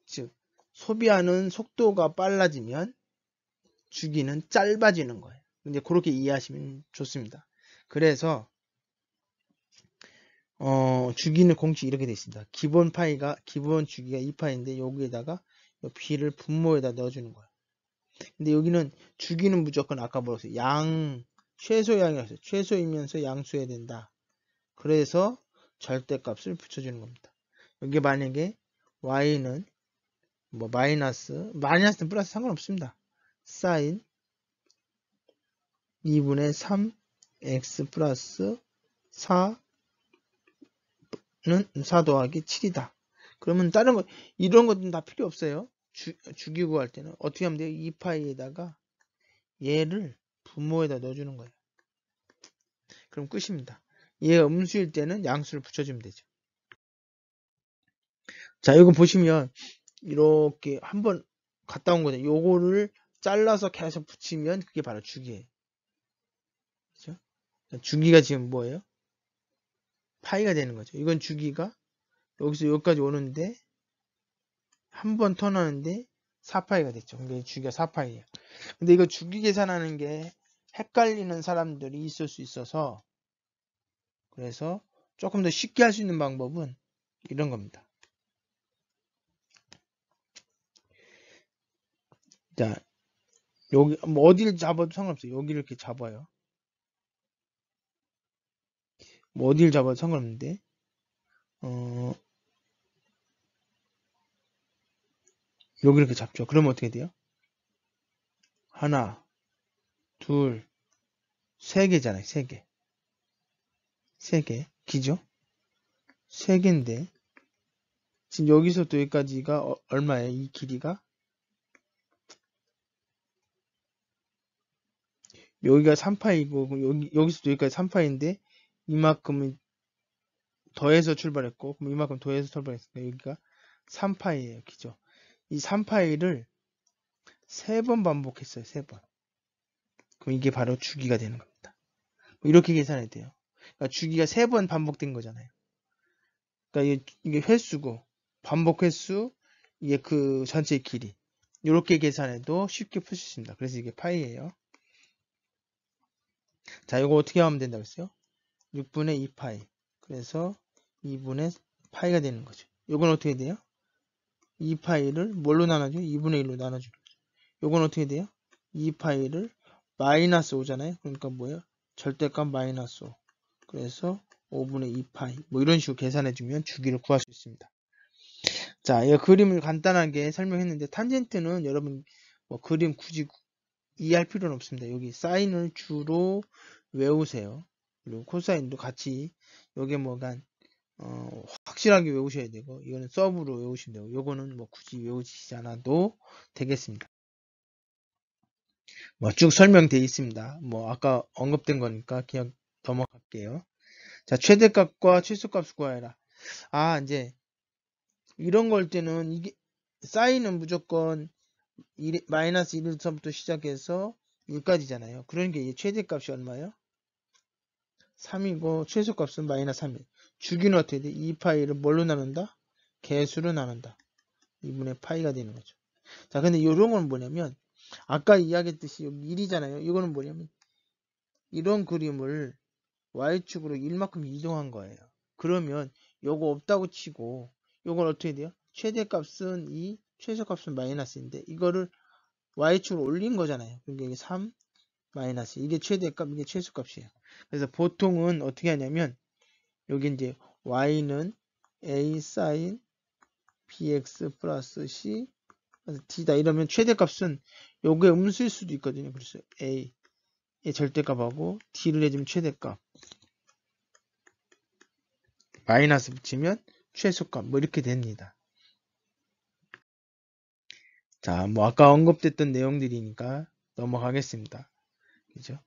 즉 소비하는 속도가 빨라지면 주기는 짧아지는 거예요. 근데 그렇게 이해하시면 좋습니다. 그래서 주기는 공식 이렇게 되어 있습니다. 기본 주기가 2파인데 여기에다가 b를 분모에다 넣어주는 거예요. 근데 여기는 주기는 무조건 아까 뭐였어요? 최소양이었어요. 최소이면서 양수해야 된다. 그래서 절대값을 붙여주는 겁니다. 여기 만약에 y는 뭐 마이너스는 플러스 상관없습니다. sin 2분의 3 x 플러스 4는 4 더하기 7이다. 그러면 다른 거 이런 것들은 다 필요 없어요. 주기 구할 때는 어떻게 하면 돼요? 2파이에다가 얘를 분모에다 넣어주는 거예요. 그럼 끝입니다. 얘가 음수일 때는 양수를 붙여주면 되죠. 자, 이거 보시면 이렇게 한번 갔다 온 거죠. 요거를 잘라서 계속 붙이면 그게 바로 주기예요. 그죠? 주기가 지금 뭐예요? 파이가 되는 거죠. 이건 주기가 여기서 여기까지 오는데 한 번 턴하는데 4파이가 됐죠. 근데 주기가 4파이예요. 근데 이거 주기 계산하는 게 헷갈리는 사람들이 있을 수 있어서 그래서 조금 더 쉽게 할 수 있는 방법은 이런 겁니다. 자, 여기 뭐 어디를 잡아도 상관없어요. 여기를 이렇게 잡아요. 뭐 어디를 잡아도 상관없는데 여기 이렇게 잡죠. 그러면 어떻게 돼요? 하나, 둘, 세 개잖아요. 세 개. 세 개. 기죠? 세 개인데 지금 여기서부터 여기까지가 얼마예요? 이 길이가? 여기가 3파이고 여기서부터 여기까지 3파인데 이만큼은 더해서 출발했고 그럼 이만큼 더해서 출발했으니까 여기가 3파이예요. 그죠? 이 3파이를 3번 반복했어요. 3번. 그럼 이게 바로 주기가 되는 겁니다. 이렇게 계산해야 돼요. 그러니까 주기가 3번 반복된 거잖아요. 그러니까 이게 횟수고 반복 횟수 이게 그 전체 길이 이렇게 계산해도 쉽게 풀 수 있습니다. 그래서 이게 파이예요. 자, 이거 어떻게 하면 된다고 했어요? 6분의 2파이. 그래서 2분의 파이가 되는 거죠. 이건 어떻게 돼요? 2파이를 뭘로 나눠줘요? 2분의 1로 나눠주는 거죠. 이건 어떻게 돼요? 2파이를 마이너스 5잖아요. 그러니까 뭐예요? 절대값 마이너스 5. 그래서 5분의 2파이. 뭐 이런 식으로 계산해주면 주기를 구할 수 있습니다. 자, 이 그림을 간단하게 설명했는데 탄젠트는 여러분 뭐 그림 굳이 이해할 필요는 없습니다. 여기 사인을 주로 외우세요. 그리고 코사인도 같이 요게 뭐가 확실하게 외우셔야 되고 이거는 서브로 외우시면 되고 요거는 뭐 굳이 외우시지 않아도 되겠습니다. 뭐 쭉 설명되어 있습니다. 뭐 아까 언급된 거니까 그냥 넘어갈게요. 자, 최대값과 최소값을 구하여라. 아, 이제 이런 걸 때는 이게 사인은 무조건 마이너스 1부터 시작해서 1까지잖아요. 그러니까 이게 최대값이 얼마예요? 3이고 최소값은 마이너스 3이에요. 주기는 어떻게 돼? 2파이를 뭘로 나눈다? 개수로 나눈다. 2분의 파이가 되는 거죠. 자, 근데 이런 건 뭐냐면 아까 이야기했듯이 여기 1이잖아요. 이거는 뭐냐면 이런 그림을 Y축으로 1만큼 이동한 거예요. 그러면 요거 없다고 치고 요건 어떻게 돼요? 최대값은 2, 최소값은 마이너스인데 이거를 Y축으로 올린 거잖아요. 그러니까 이게 3 마이너스 이게 최대값 이게 최소값이에요. 그래서 보통은 어떻게 하냐면 여기 이제 Y는 A sin bx 플러스 c d다 이러면 최대값은 요게 음수일 수도 있거든요. 그래서 A의 절대값하고 D를 해주면 최대값 마이너스 붙이면 최소값 뭐 이렇게 됩니다. 자, 뭐 아까 언급됐던 내용들이니까 넘어가겠습니다. 그죠?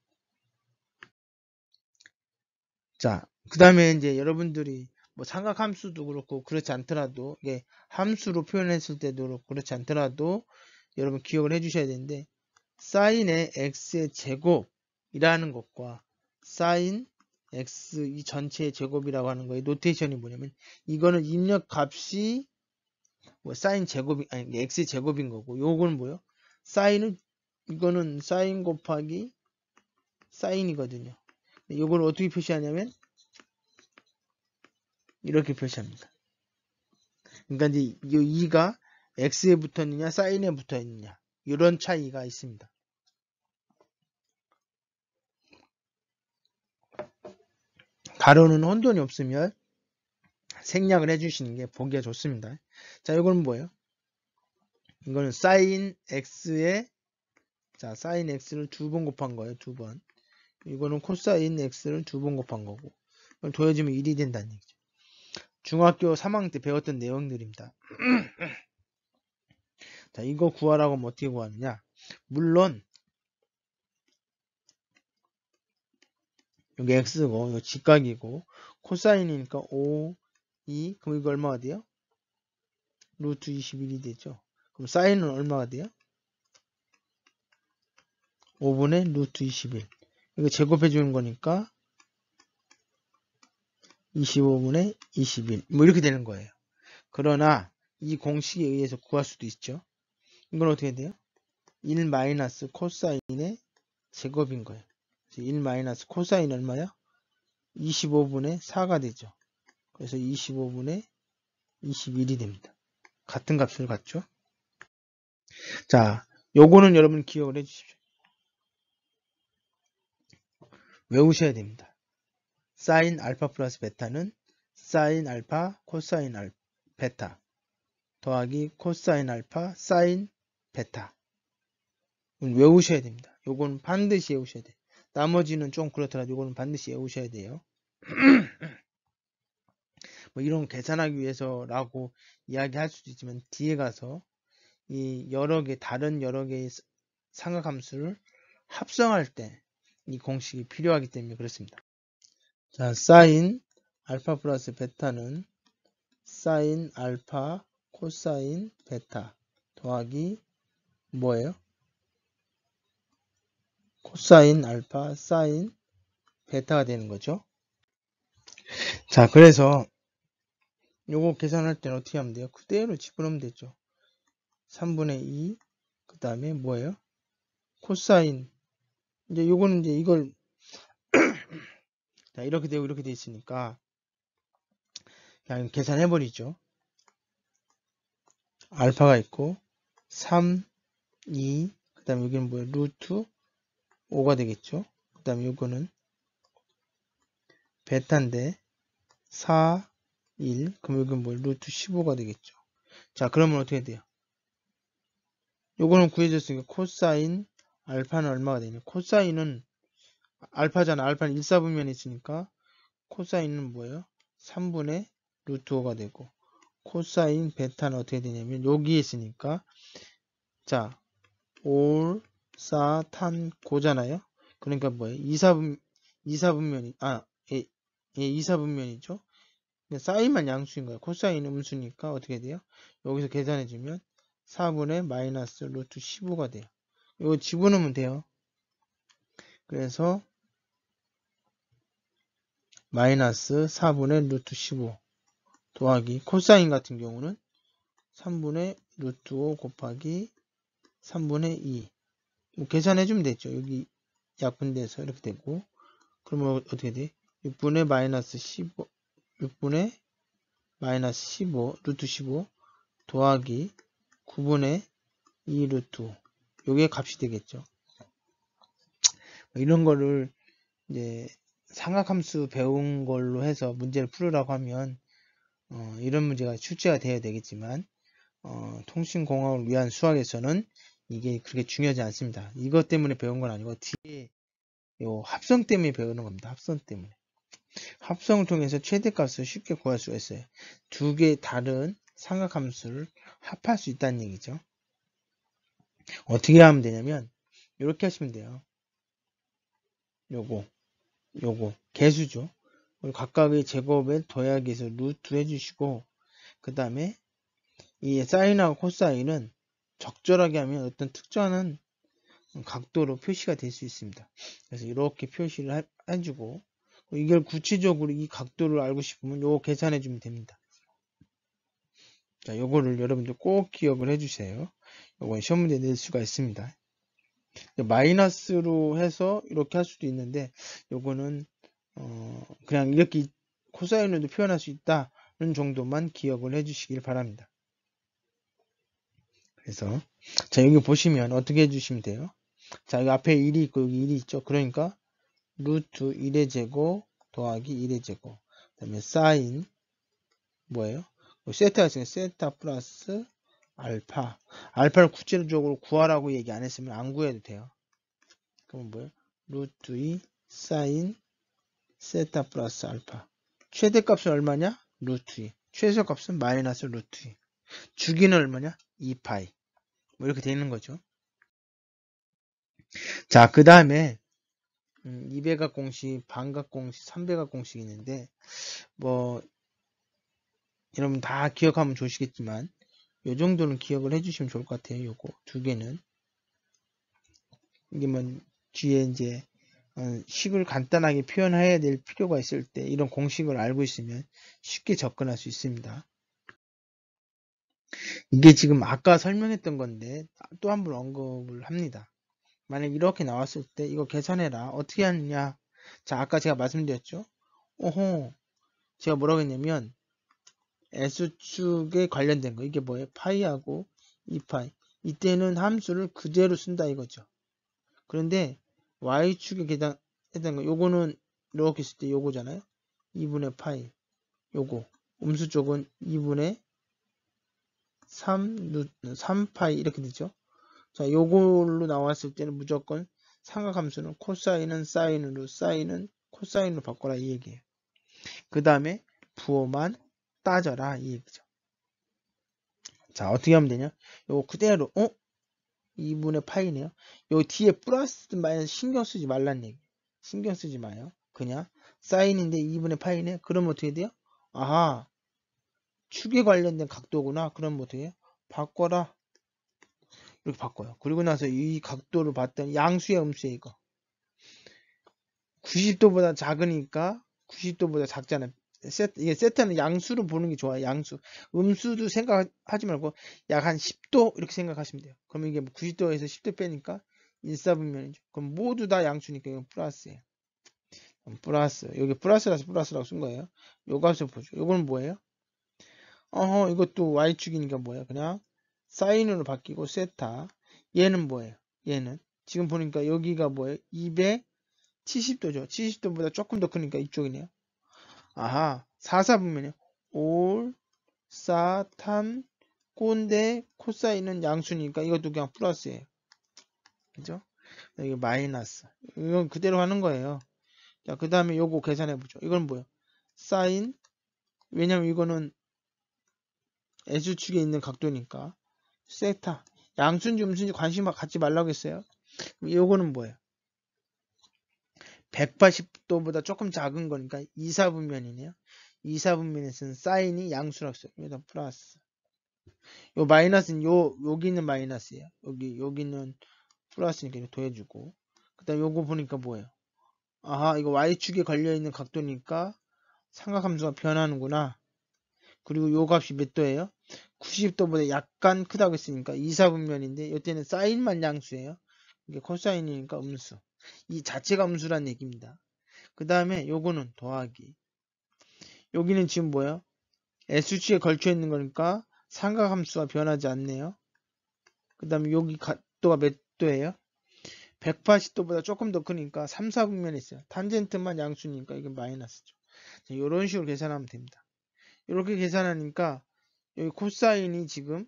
자, 그 다음에 이제 여러분들이 뭐 삼각함수도 그렇고 그렇지 않더라도 이게 함수로 표현했을 때도 그렇고 그렇지 않더라도 여러분 기억을 해주셔야 되는데 사인의 x의 제곱이라는 것과 사인 x 이 전체의 제곱이라고 하는 거의 노테이션이 뭐냐면 이거는 입력 값이 뭐 사인 제곱이 아니 x 제곱인 거고 요거는 뭐요? 사인은 이거는 사인 곱하기 사인이거든요. 요걸 어떻게 표시하냐면 이렇게 표시합니다. 그러니까 이제 이 2가 x에 붙어 있느냐 사인에 붙어 있느냐 이런 차이가 있습니다. 가로는 혼돈이 없으면 생략을 해주시는 게 보기가 좋습니다. 자, 이건 뭐예요? 이거는 사인 x에 자 사인 x를 2번 곱한 거예요. 2번. 이거는 코사인 x를 2번 곱한 거고 그럼 더해지면 1이 된다는 얘기죠. 중학교 3학년 때 배웠던 내용들입니다. 자, 이거 구하라고 하면 어떻게 구하느냐? 물론 여기 x고 이거 직각이고 코사인이니까 5, 2 그럼 이거 얼마가 돼요? 루트 21이 되죠. 그럼 사인은 얼마가 돼요? 5분의 루트 21 이거 제곱해 주는 거니까 25분의 21 뭐 이렇게 되는 거예요. 그러나 이 공식에 의해서 구할 수도 있죠. 이건 어떻게 돼요? 1 마이너스 코사인의 제곱인 거예요. 1 마이너스 코사인 얼마야? 25분의 4가 되죠. 그래서 25분의 21이 됩니다. 같은 값을 갖죠. 자, 요거는 여러분 기억을 해주십시오. 외우셔야 됩니다. 사인 알파 플러스 베타는 사인 알파 코사인 베타 더하기 코사인 알파 사인 베타. 외우셔야 됩니다. 요거는 반드시 외우셔야 돼요. 나머지는 좀 그렇더라도 요거는 반드시 외우셔야 돼요. 뭐 이런 계산하기 위해서라고 이야기할 수도 있지만 뒤에 가서 이 다른 여러 개의 삼각함수를 합성할 때 이 공식이 필요하기 때문에 그렇습니다. 자, 사인 알파 플러스 베타는 사인 알파 코사인 베타 더하기 뭐예요? 코사인 알파 사인 베타가 되는 거죠. 자, 그래서 요거 계산할 때는 어떻게 하면 돼요? 그대로 집어넣으면 되죠. 3분의 2, 그 다음에 뭐예요? 코사인. 이제 요거는 이제 이걸, 자, 이렇게 되고 이렇게 돼 있으니까, 그냥 계산해버리죠. 알파가 있고, 3, 2, 그 다음에 여기는 뭐예요? 루트 5가 되겠죠. 그 다음에 요거는 베타인데, 4, 1, 그럼 여기는 뭐예요? 루트 15가 되겠죠. 자, 그러면 어떻게 돼요? 요거는 구해졌으니까 코사인 알파는 얼마가 되냐? 코사인은 알파잖아. 알파는 1사분면에 있으니까 코사인은 뭐예요? 3분의 루트 5가 되고 코사인 베타는 어떻게 되냐면 여기에 있으니까 자, 올, 사, 탄, 고잖아요. 그러니까 뭐예요? 2사분면이 2사분면이죠. 사인만 양수인 거예요. 코사인은 음수니까 어떻게 돼요? 여기서 계산해주면 4분의 마이너스 루트 15가 돼요. 이거 집어넣으면 돼요. 그래서 마이너스 4분의 루트 15 더하기 코사인 같은 경우는 3분의 루트 5 곱하기 3분의 2 뭐 계산해주면 되죠. 여기 약분돼서 이렇게 되고 그러면 어떻게 돼? 6분의 마이너스 15 6분의 마이너스 15 루트 15 더하기 9분의 2 루트 5 요게 값이 되겠죠. 이런 거를 이제 삼각함수 배운 걸로 해서 문제를 풀으라고 하면 이런 문제가 출제가 되어야 되겠지만 통신공학을 위한 수학에서는 이게 그렇게 중요하지 않습니다. 이것 때문에 배운 건 아니고 뒤에 요 합성 때문에 배우는 겁니다. 합성 때문에. 합성을 통해서 최대값을 쉽게 구할 수가 있어요. 두 개의 다른 삼각함수를 합할 수 있다는 얘기죠. 어떻게 하면 되냐면 이렇게 하시면 돼요. 요거 개수죠. 각각의 제곱의 더하기에서 루트 해주시고 그 다음에 이 사인하고 코사인은 적절하게 하면 어떤 특정한 각도로 표시가 될 수 있습니다. 그래서 이렇게 표시를 해주고 이걸 구체적으로 이 각도를 알고 싶으면 요거 계산해 주면 됩니다. 자, 요거를 여러분들 꼭 기억을 해주세요. 요건 시험 문제 낼 수가 있습니다. 마이너스로 해서 이렇게 할 수도 있는데 요거는 그냥 이렇게 코사인으로도 표현할 수 있다는 정도만 기억을 해주시길 바랍니다. 그래서 자, 여기 보시면 어떻게 해주시면 돼요? 자, 여기 앞에 1이 있고 여기 1이 있죠. 그러니까 루트 1의 제곱 더하기 1의 제곱 그 다음에 사인 뭐예요? 세타가 있으니까 세타 플러스 알파. 알파를 구체적으로 구하라고 얘기 안 했으면 안 구해도 돼요. 그럼 뭐예요? 루트 2 사인 세타 플러스 알파. 최대값은 얼마냐? 루트 2. 최소값은 마이너스 루트 2. 주기는 얼마냐? 2파이. 뭐 이렇게 되는 거죠. 자, 그 다음에 2배각 공식, 반각 공식, 3배각 공식이 있는데 뭐 여러분 다 기억하면 좋으시겠지만 요 정도는 기억을 해주시면 좋을 것 같아요. 요거 두 개는 이게 뭐 뒤에 이제 식을 간단하게 표현해야 될 필요가 있을 때 이런 공식을 알고 있으면 쉽게 접근할 수 있습니다. 이게 지금 아까 설명했던 건데 또 한 번 언급을 합니다. 만약 이렇게 나왔을 때 이거 계산해라. 어떻게 하느냐? 자, 아까 제가 말씀드렸죠? 오호, 제가 뭐라고 했냐면 S축에 관련된 거 이게 뭐예요? 파이하고 2파이. 이때는 함수를 그대로 쓴다 이거죠. 그런데 Y축에 해당 거 요거는 이렇게 쓸 때 요거잖아요. 2분의 파이. 요거 음수 쪽은 2분의 3파이 이렇게 되죠. 자, 요걸로 나왔을 때는 무조건 삼각함수는 코사인은 사인으로, 사인은 코사인으로 바꿔라 이 얘기예요. 그 다음에 부호만 따져라 이 얘기죠. 자, 어떻게 하면 되냐? 요거 그대로 2분의 파이네요. 요 뒤에 플러스 마이너스 신경 쓰지 말란 얘기. 신경 쓰지 마요. 그냥 사인인데 2분의 파이네. 그러면 어떻게 돼요? 아하, 축에 관련된 각도구나. 그럼 어떻게 해요? 바꿔라. 이렇게 바꿔요. 그리고 나서 이 각도를 봤더니 양수야 음수야 이거. 90도보다 작으니까 90도보다 작잖아요. 이게 세트는 양수로 보는 게 좋아요. 양수. 음수도 생각하지 말고 약 한 10도 이렇게 생각하시면 돼요. 그러면 이게 90도에서 10도 빼니까 1사분면이죠. 그럼 모두 다 양수니까 이건 플러스예요. 플러스. 여기 플러스라서 플러스라고 쓴 거예요. 요 값을 보죠. 요건 뭐예요? 이것도 y축이니까 뭐예요? 그냥 사인으로 바뀌고 세타. 얘는 뭐예요? 얘는 지금 보니까 여기가 뭐예요? 270도죠. 70도보다 조금 더 크니까 이쪽이네요. 아하, 4사분면이요. 올, 사, 탄, 꼰대, 코사인은 양수니까 이것도 그냥 플러스예요. 그죠? 여기 마이너스. 이건 그대로 하는 거예요. 자, 그 다음에 요거 계산해보죠. 이건 뭐예요? 사인, 왜냐면 이거는 S축에 있는 각도니까. 세타. 양수인지 음수인지 관심 갖지 말라고 했어요. 요거는 뭐예요? 180도보다 조금 작은 거니까 2사분면이네요. 2사분면에서는 사인이 양수라고 써요. 여기다 플러스. 요 마이너스는 여기는 마이너스예요. 여기는 플러스니까 이거 더해주고. 그 다음 요거 보니까 뭐예요? 아하, 이거 Y축에 걸려있는 각도니까 삼각함수가 변하는구나. 그리고 요 값이 몇 도예요? 90도보다 약간 크다고 했으니까 2사분면인데 이때는 사인만 양수예요. 이게 코사인이니까 음수. 이 자체가 음수란 얘기입니다. 그 다음에 요거는 더하기. 여기는 지금 뭐예요? S축에 걸쳐 있는 거니까 삼각함수가 변하지 않네요. 그 다음에 여기 각도가 몇 도예요? 180도보다 조금 더 크니까 3, 4분면에 있어요. 탄젠트만 양수니까 이게 마이너스죠. 이런 식으로 계산하면 됩니다. 이렇게 계산하니까 여기 코사인이 지금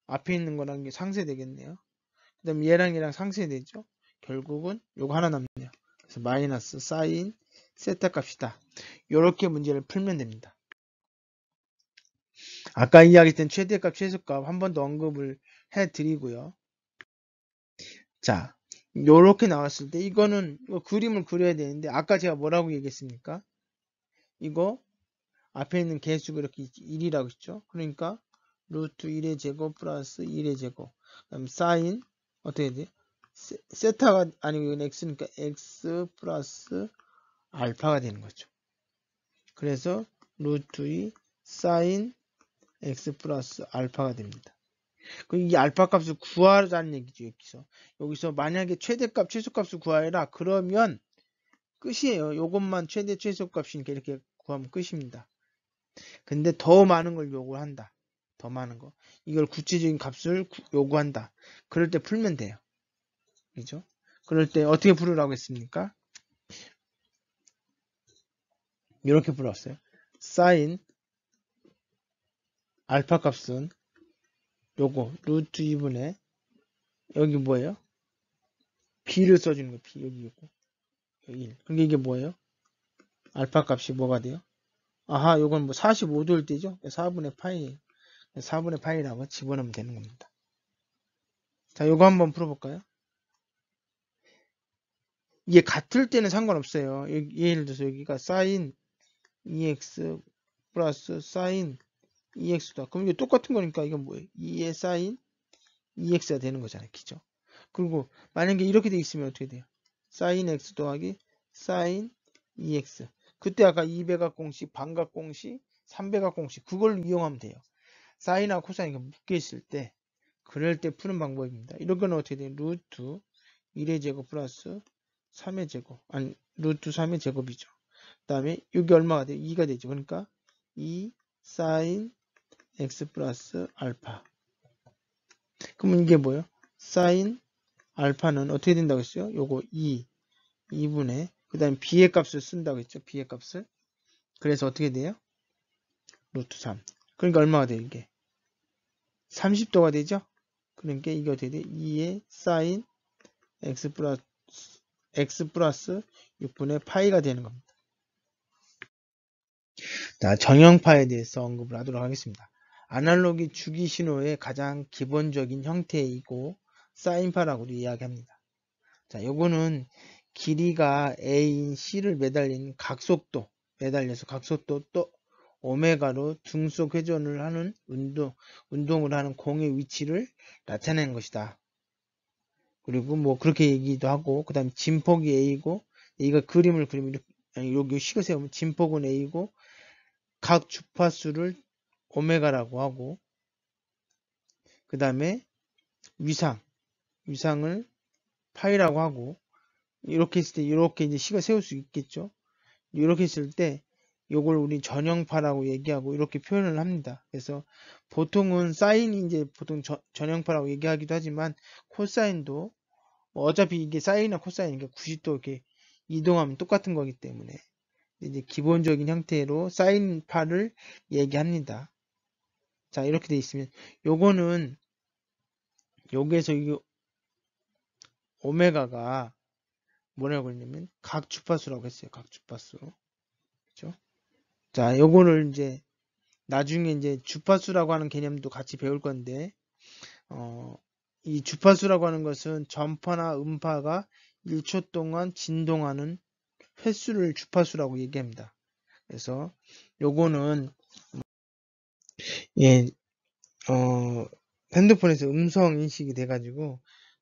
앞에 있는 거랑 게 상쇄되겠네요. 그 다음에 얘랑 상쇄되죠. 결국은 요거 하나 남네요. 그래서 마이너스 사인 세타 값이다. 이렇게 문제를 풀면 됩니다. 아까 이야기했던 최대값, 최소값 한 번 더 언급을 해드리고요. 자, 요렇게 나왔을 때 이거는 그림을 그려야 되는데 아까 제가 뭐라고 얘기했습니까? 이거 앞에 있는 개수가 이렇게 1이라고 했죠. 그러니까 루트 1의 제곱 플러스 1의 제곱. 그다음 사인 어떻게 돼? 세타가 아니고 이건 x니까 x 플러스 알파가 되는 거죠. 그래서 루트 2 사인 x 플러스 알파가 됩니다. 이 알파 값을 구하라는 얘기죠. 여기서 만약에 최대값, 최소값을 구하라 그러면 끝이에요. 요것만 최대, 최소값이니까 이렇게 구하면 끝입니다. 근데 더 많은 걸 요구한다. 더 많은 거. 이걸 구체적인 값을 요구한다. 그럴 때 풀면 돼요. 그죠? 그럴 때 어떻게 풀으라고 했습니까? 이렇게 풀었어요. 사인 알파 값은 요거 루트 2분의 여기 뭐예요? b를 써주는 거 b 여기 요거 1. 그게 이게 뭐예요? 알파 값이 뭐가 돼요? 아하, 요건 뭐 45도일 때죠? 4분의 파이 4분의 파이라고 집어넣으면 되는 겁니다. 자, 요거 한번 풀어볼까요? 이게 같을 때는 상관없어요. 예를 들어서 여기가 사인 2x 플러스 사인 2x다. 그럼 이게 똑같은 거니까 이건 뭐예요? 2의 사인 2x가 되는 거잖아요. 그죠? 그리고 만약에 이렇게 돼 있으면 어떻게 돼요? 사인 x 더하기 사인 2x. 그때 아까 2배각 공식, 반각 공식, 3배각 공식 그걸 이용하면 돼요. 사인하고 코사인이 묶여 있을 때 그럴 때 푸는 방법입니다. 이런 건 어떻게 돼요? 루트 1의 제곱 플러스 3의 제곱, 아니 루트 3의 제곱이죠. 그 다음에 여기 얼마가 돼요? 2가 되죠. 그러니까 2 사인 x 플러스 알파. 그러면 이게 뭐예요? 사인 알파는 어떻게 된다고 했어요? 요거 2분의 그 다음에 b의 값을 쓴다고 했죠. b의 값을. 그래서 어떻게 돼요? 루트 3. 그러니까 얼마가 돼요? 이게 30도가 되죠? 그러니까 이거 어떻게 돼? 2의 사인 x 플러스 6분의 파이가 되는 겁니다. 자, 정형파에 대해서 언급을 하도록 하겠습니다. 아날로그 주기 신호의 가장 기본적인 형태이고 사인파라고도 이야기합니다. 자, 요거는 길이가 A인 C를 매달린 각속도, 매달려서 각속도 또 오메가로 등속 회전을 하는 운동을 하는 공의 위치를 나타내는 것이다. 그리고 뭐 그렇게 얘기도 하고, 그 다음에 진폭이 A고, A가 그림을 그리면 여기 식을 세우면 진폭은 A고, 각 주파수를 오메가라고 하고, 그 다음에 위상을 파이라고 하고, 이렇게 했을 때 이렇게 이제 식을 세울 수 있겠죠. 이렇게 했을 때 요걸 우리 전형파라고 얘기하고 이렇게 표현을 합니다. 그래서 보통은 사인이 이제 보통 전형파라고 얘기하기도 하지만 코사인도 어차피 이게 사인이나 코사인이니까 90도 이렇게 이동하면 똑같은 거기 때문에 이제 기본적인 형태로 사인파를 얘기합니다. 자, 이렇게 돼 있으면 요거는 여기에서 이 오메가가 뭐라고 했냐면 각 주파수라고 했어요. 각 주파수. 그렇죠? 자, 요거를 이제 나중에 이제 주파수라고 하는 개념도 같이 배울 건데 이 주파수라고 하는 것은 전파나 음파가 1초 동안 진동하는 횟수를 주파수라고 얘기합니다. 그래서 요거는 예, 핸드폰에서 음성 인식이 돼가지고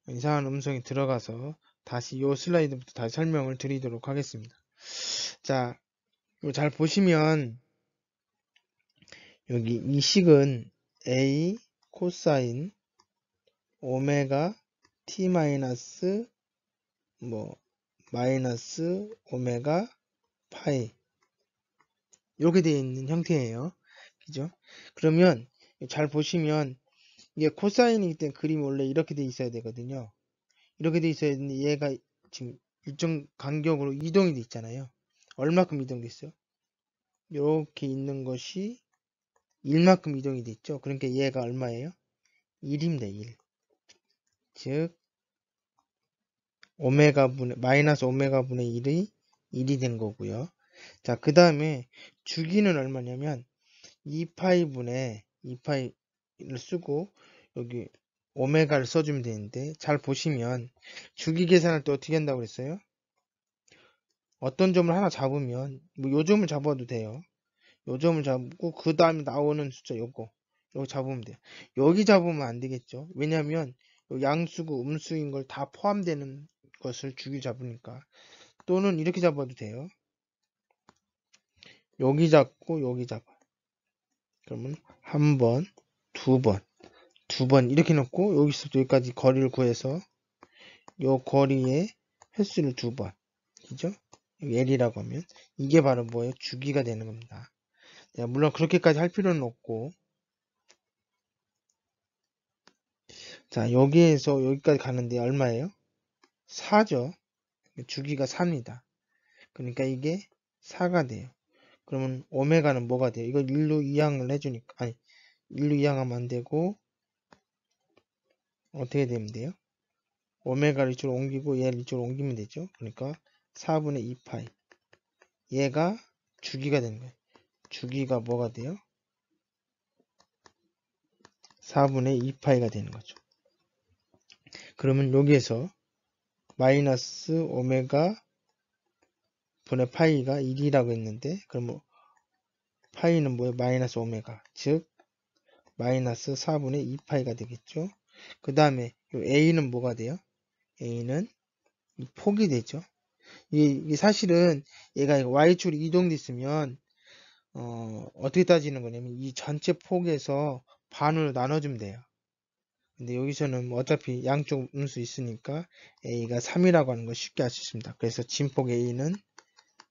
이상한 음성이 들어가서 다시 요 슬라이드부터 다시 설명을 드리도록 하겠습니다. 자, 잘 보시면 여기 이 식은 A 코사인 오메가 t 마이너스 마이너스 오메가 파이 이렇게 되어 있는 형태예요. 그죠? 그러면 잘 보시면 이게 코사인이기 때문에 그림이 원래 이렇게 돼 있어야 되거든요. 이렇게 돼 있어야 되는데 얘가 지금 일정 간격으로 이동이 돼 있잖아요. 얼마큼 이동됐어요? 이렇게 있는 것이 1만큼 이동이 됐죠. 그러니까 얘가 얼마예요? 1입니다. 1. 즉 마이너스 오메가 분의 1이 된 거고요. 자, 그 다음에 주기는 얼마냐면 2파이를 쓰고 여기 오메가를 써주면 되는데 잘 보시면 주기 계산할 때 어떻게 한다고 그랬어요? 어떤 점을 하나 잡으면 뭐 요 점을 잡아도 돼요. 요 점을 잡고 그 다음에 나오는 숫자 요거 잡으면 돼요. 여기 잡으면 안 되겠죠. 왜냐면 양수고 음수인 걸 다 포함되는 것을 주기 잡으니까. 또는 이렇게 잡아도 돼요. 여기 잡고 여기 잡아. 그러면 한 번, 두 번 이렇게 놓고 여기서부터 여기까지 거리를 구해서 요 거리의 횟수를 2번. 그죠? L이라고 하면 이게 바로 뭐예요? 주기가 되는 겁니다. 물론 그렇게까지 할 필요는 없고, 자, 여기에서 여기까지 가는데 얼마예요? 4죠. 주기가 4입니다. 그러니까 이게 4가 돼요. 그러면 오메가는 뭐가 돼요? 이거 1로 이항을 해주니까, 아니, 1로 이항하면 안 되고, 어떻게 되면 돼요? 오메가를 이쪽으로 옮기고 얘를 이쪽으로 옮기면 되죠. 그러니까 4분의 2파이. 얘가 주기가 되는 거예요. 주기가 뭐가 돼요? 4분의 2파이가 되는 거죠. 그러면 여기에서 마이너스 오메가 분의 파이가 1이라고 했는데 그러면 파이는 뭐예요? 마이너스 오메가. 즉 마이너스 4분의 2파이가 되겠죠. 그 다음에 A는 뭐가 돼요? A는 이 폭이 되죠. 이게 사실은 얘가 Y축으로 이동됐으면 어떻게 따지는 거냐면 이 전체 폭에서 반으로 나눠주면 돼요. 근데 여기서는 뭐 어차피 양쪽 음수 있으니까 a가 3이라고 하는 걸 쉽게 알 수 있습니다. 그래서 진폭 a는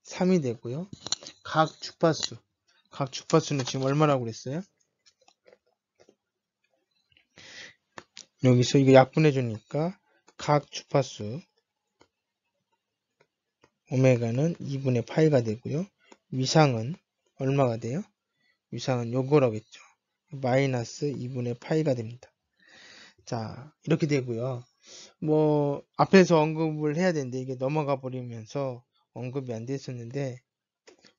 3이 되고요. 각 주파수는 지금 얼마라고 그랬어요? 여기서 이거 약분해 주니까 각 주파수 오메가는 2분의 파이가 되고요. 위상은 얼마가 돼요? 위상은 요거라겠죠. 마이너스 2분의 파이가 됩니다. 자, 이렇게 되고요. 뭐 앞에서 언급을 해야 되는데 이게 넘어가 버리면서 언급이 안 됐었는데,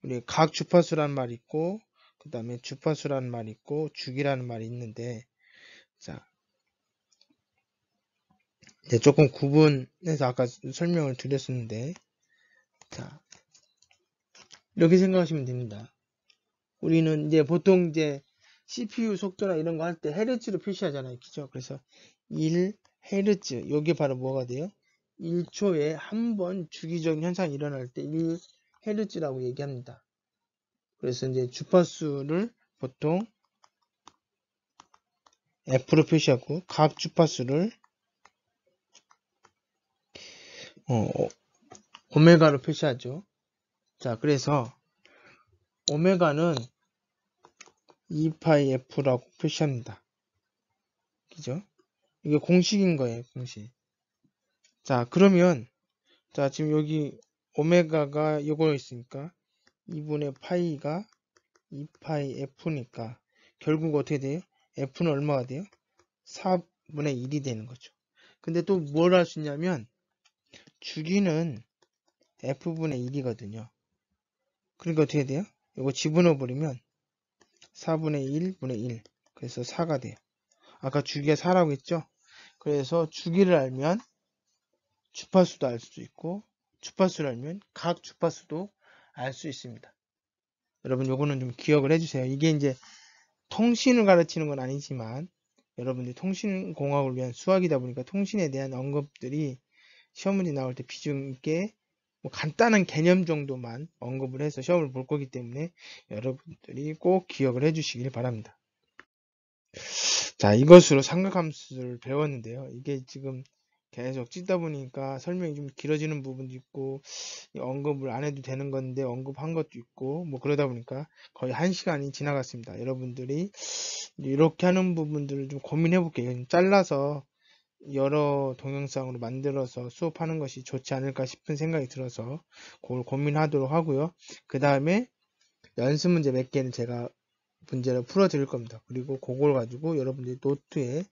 우리 각 주파수라는 말이 있고 그 다음에 주파수라는 말이 있고 주기라는 말이 있는데, 자, 이제 조금 구분해서 아까 설명을 드렸었는데, 자, 이렇게 생각하시면 됩니다. 우리는 이제 보통 이제 CPU 속도나 이런 거 할 때 헤르츠로 표시하잖아요. 그죠? 그래서 1헤르츠, 요게 바로 뭐가 돼요? 1초에 한 번 주기적인 현상이 일어날 때 1헤르츠라고 얘기합니다. 그래서 이제 주파수를 보통 F로 표시하고 각 주파수를 오메가로 표시하죠. 자, 그래서 오메가는 2파이 F라고 표시합니다. 그죠? 이게 공식인 거예요, 공식. 자, 그러면, 자, 지금 여기 오메가가 이거 있으니까 2분의 파이가 2파이 F니까 결국 어떻게 돼요? F는 얼마가 돼요? 4분의 1이 되는 거죠. 근데 또 뭘 할 수 있냐면, 주기는 F분의 1이거든요. 그러니까 어떻게 돼요? 이거 집어넣어 버리면 4분의 1분의 1. 그래서 4가 돼요. 아까 주기가 4라고 했죠? 그래서 주기를 알면 주파수도 알 수 있고, 주파수를 알면 각 주파수도 알 수 있습니다. 여러분 요거는 좀 기억을 해주세요. 이게 이제 통신을 가르치는 건 아니지만, 여러분들 통신공학을 위한 수학이다 보니까 통신에 대한 언급들이 시험 문제 나올 때 비중 있게 뭐 간단한 개념 정도만 언급을 해서 시험을 볼 거기 때문에 여러분들이 꼭 기억을 해주시길 바랍니다. 자, 이것으로 삼각함수를 배웠는데요. 이게 지금 계속 찍다 보니까 설명이 좀 길어지는 부분도 있고, 언급을 안 해도 되는 건데 언급한 것도 있고, 뭐 그러다 보니까 거의 1시간이 지나갔습니다. 여러분들이 이렇게 하는 부분들을 좀 고민해 볼게요. 잘라서 여러 동영상으로 만들어서 수업하는 것이 좋지 않을까 싶은 생각이 들어서 그걸 고민하도록 하고요. 그 다음에 연습 문제 몇 개는 제가 문제를 풀어 드릴 겁니다. 그리고 그걸 가지고 여러분들이 노트에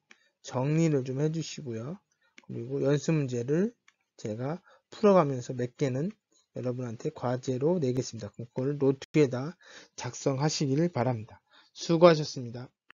정리를 좀 해주시고요. 그리고 연습 문제를 제가 풀어가면서 몇 개는 여러분한테 과제로 내겠습니다. 그걸 노트에다 작성하시길 바랍니다. 수고하셨습니다.